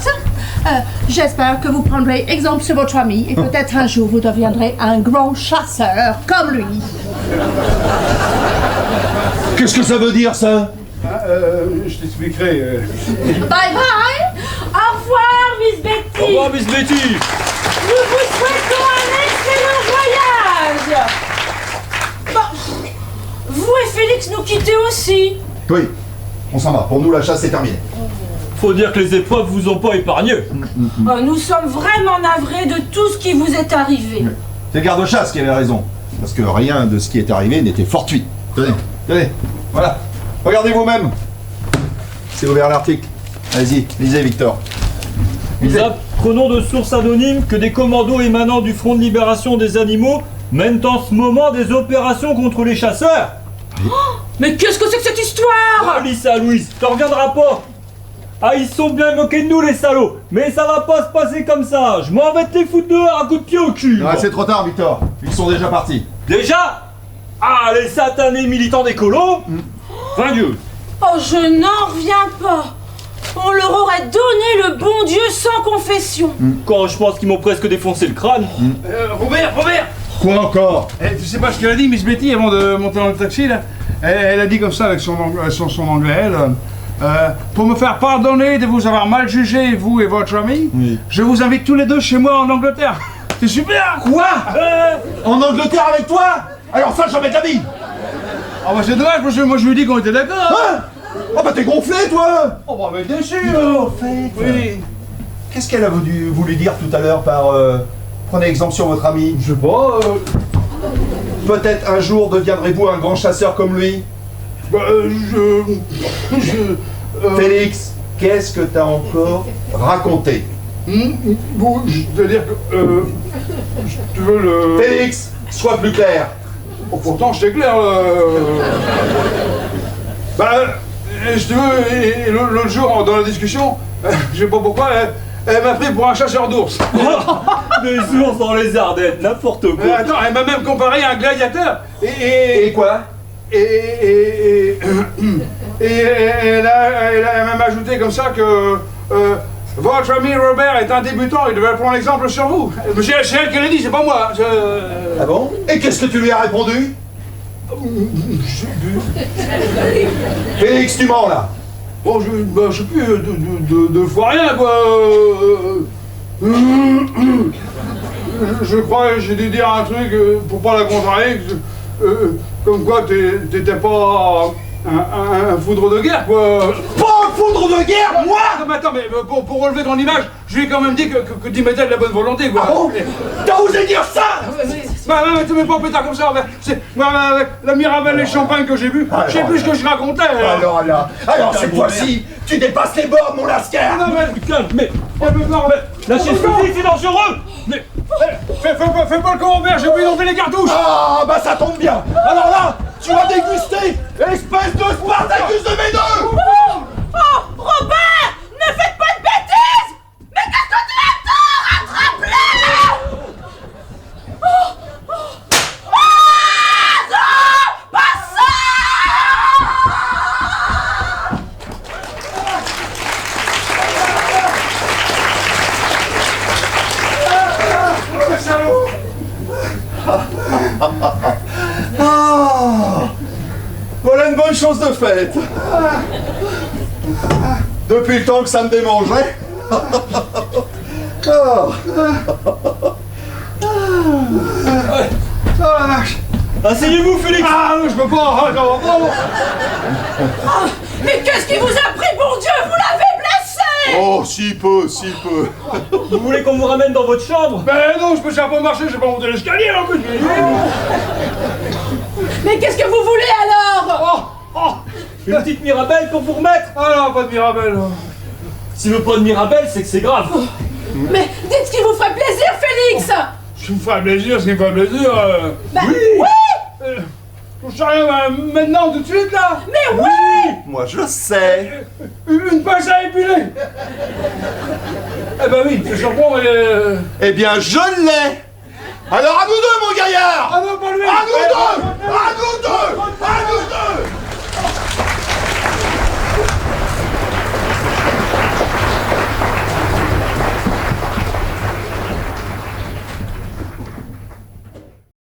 j'espère que vous prendrez exemple sur votre ami et peut-être un jour vous deviendrez un grand chasseur comme lui. Qu'est-ce que ça veut dire, ça? Je t'expliquerai. Bye bye. Au revoir, Miss Betty. Au revoir, Miss Betty. Nous vous souhaitons un excellent voyage. Bon, vous et Félix nous quittez aussi. Oui, on s'en va. Pour nous, la chasse est terminée. Faut dire que les épreuves vous ont pas épargné. Oh, nous sommes vraiment navrés de tout ce qui vous est arrivé. C'est le garde-chasse qui avait raison. Parce que rien de ce qui est arrivé n'était fortuit. Tenez, voilà. Regardez vous-même. C'est ouvert l'article. Allez-y, lisez, Victor. Nous Lisez. apprenons de sources anonymes que des commandos émanant du Front de Libération des Animaux mènent en ce moment des opérations contre les chasseurs. Mais qu'est-ce que c'est que cette histoire? Lis ça, Louise, t'en reviendras pas. Ah, ils se sont bien moqués de nous, les salauds. Mais ça va pas se passer comme ça. Je m'en vais te les foutre dehors à coups de pied au cul. Ah, c'est trop tard, Victor. Ils sont déjà partis. Déjà? Ah, les satanés militants d'écolo. Fin Dieu. Oh, je n'en reviens pas. On leur aurait donné le bon Dieu sans confession. Quand je pense qu'ils m'ont presque défoncé le crâne. Robert. Quoi encore? Tu sais pas ce qu'elle a dit, Miss Betty, avant de monter dans le taxi, là? Elle a dit comme ça, avec son anglais, elle. Pour me faire pardonner de vous avoir mal jugé, vous et votre ami, je vous invite tous les deux chez moi en Angleterre. C'est super! Quoi? En Angleterre avec toi? Alors ça, jamais de la vie. Ah bah c'est dommage, parce que moi je lui ai dit qu'on était d'accord. Hein? Oh bah t'es gonflé, toi. Oh bah mais bien sûr. Au fait. Oui. Qu'est-ce qu'elle a voulu dire tout à l'heure par prenez exemple sur votre ami? Je sais pas. Peut-être un jour deviendrez-vous un grand chasseur comme lui? Bah Félix, qu'est-ce que t'as encore raconté? Bon, c'est-à-dire que tu veux le. Félix, sois plus clair. Oh, pourtant, c'est clair. Bah, je te veux, et l'autre jour, dans la discussion, je sais pas pourquoi, elle m'a pris pour un chasseur d'ours. Des ours dans les Ardennes, n'importe quoi. Attends, elle m'a même comparé à un gladiateur. Et quoi? Et elle m'a même ajouté comme ça que votre ami Robert est un débutant, il devait prendre l'exemple sur vous. C'est elle qui l'a dit, c'est pas moi. Ah bon? Et qu'est-ce que tu lui as répondu? Félix, tu mens là. Bon, je sais plus, deux fois rien, quoi. Je crois que j'ai dû dire un truc pour pas la contrarier, comme quoi t'étais pas un foudre de guerre, quoi. Pas un foudre de guerre, moi? Non, mais attends, mais pour relever ton image, je lui ai quand même dit que tu mettais de la bonne volonté, quoi. Ah bon? T'as osé dire ça? Bah, tu mets pas en pétard comme ça, avec la Mirabelle et le champagne que j'ai bu, je sais plus ce que je racontais. Alors cette fois-ci, tu dépasses les bornes, mon lascar. Non, mais... Lâchez ce fusil, c'est dangereux. Mais... Fais pas le camembert, j'ai oublié d'enlever les cartouches. Ah, bah ça tombe bien. Alors là, tu vas déguster, espèce de Spartacus de mes deux. Oh, Robert, ne faites pas de bêtises. Mais qu'est-ce que tu attends? Rattrape-les. Pas ça. Voilà une bonne chose de faite. Depuis le temps que ça me démangeait. Oh la vache. Asseyez-vous, Félix. Ah, je peux pas. Mais qu'est-ce qui vous a pris, bon Dieu? Vous l'avez blessé. Oh, si peu, si peu. Vous voulez qu'on vous ramène dans votre chambre? Ben non, je peux pas marcher, je vais pas monter l'escalier en plus. Mais qu'est-ce que vous voulez alors? Une petite Mirabelle pour vous remettre? Ah non, pas de Mirabelle. S'il veut pas de Mirabelle, c'est que c'est grave. Mais dites ce qui vous ferait plaisir, Félix. Ce qui me ferait plaisir, ce qui me ferait plaisir. Oui. Je sais rien, maintenant, tout de suite, là. Mais oui. Moi, je sais. Une pince à épiler. Eh ben oui, c'est surprenant, mais... Eh bien, je l'ai. Alors à nous deux, mon gaillard. Ah non, pas lui. À nous deux. À nous deux. À nous deux.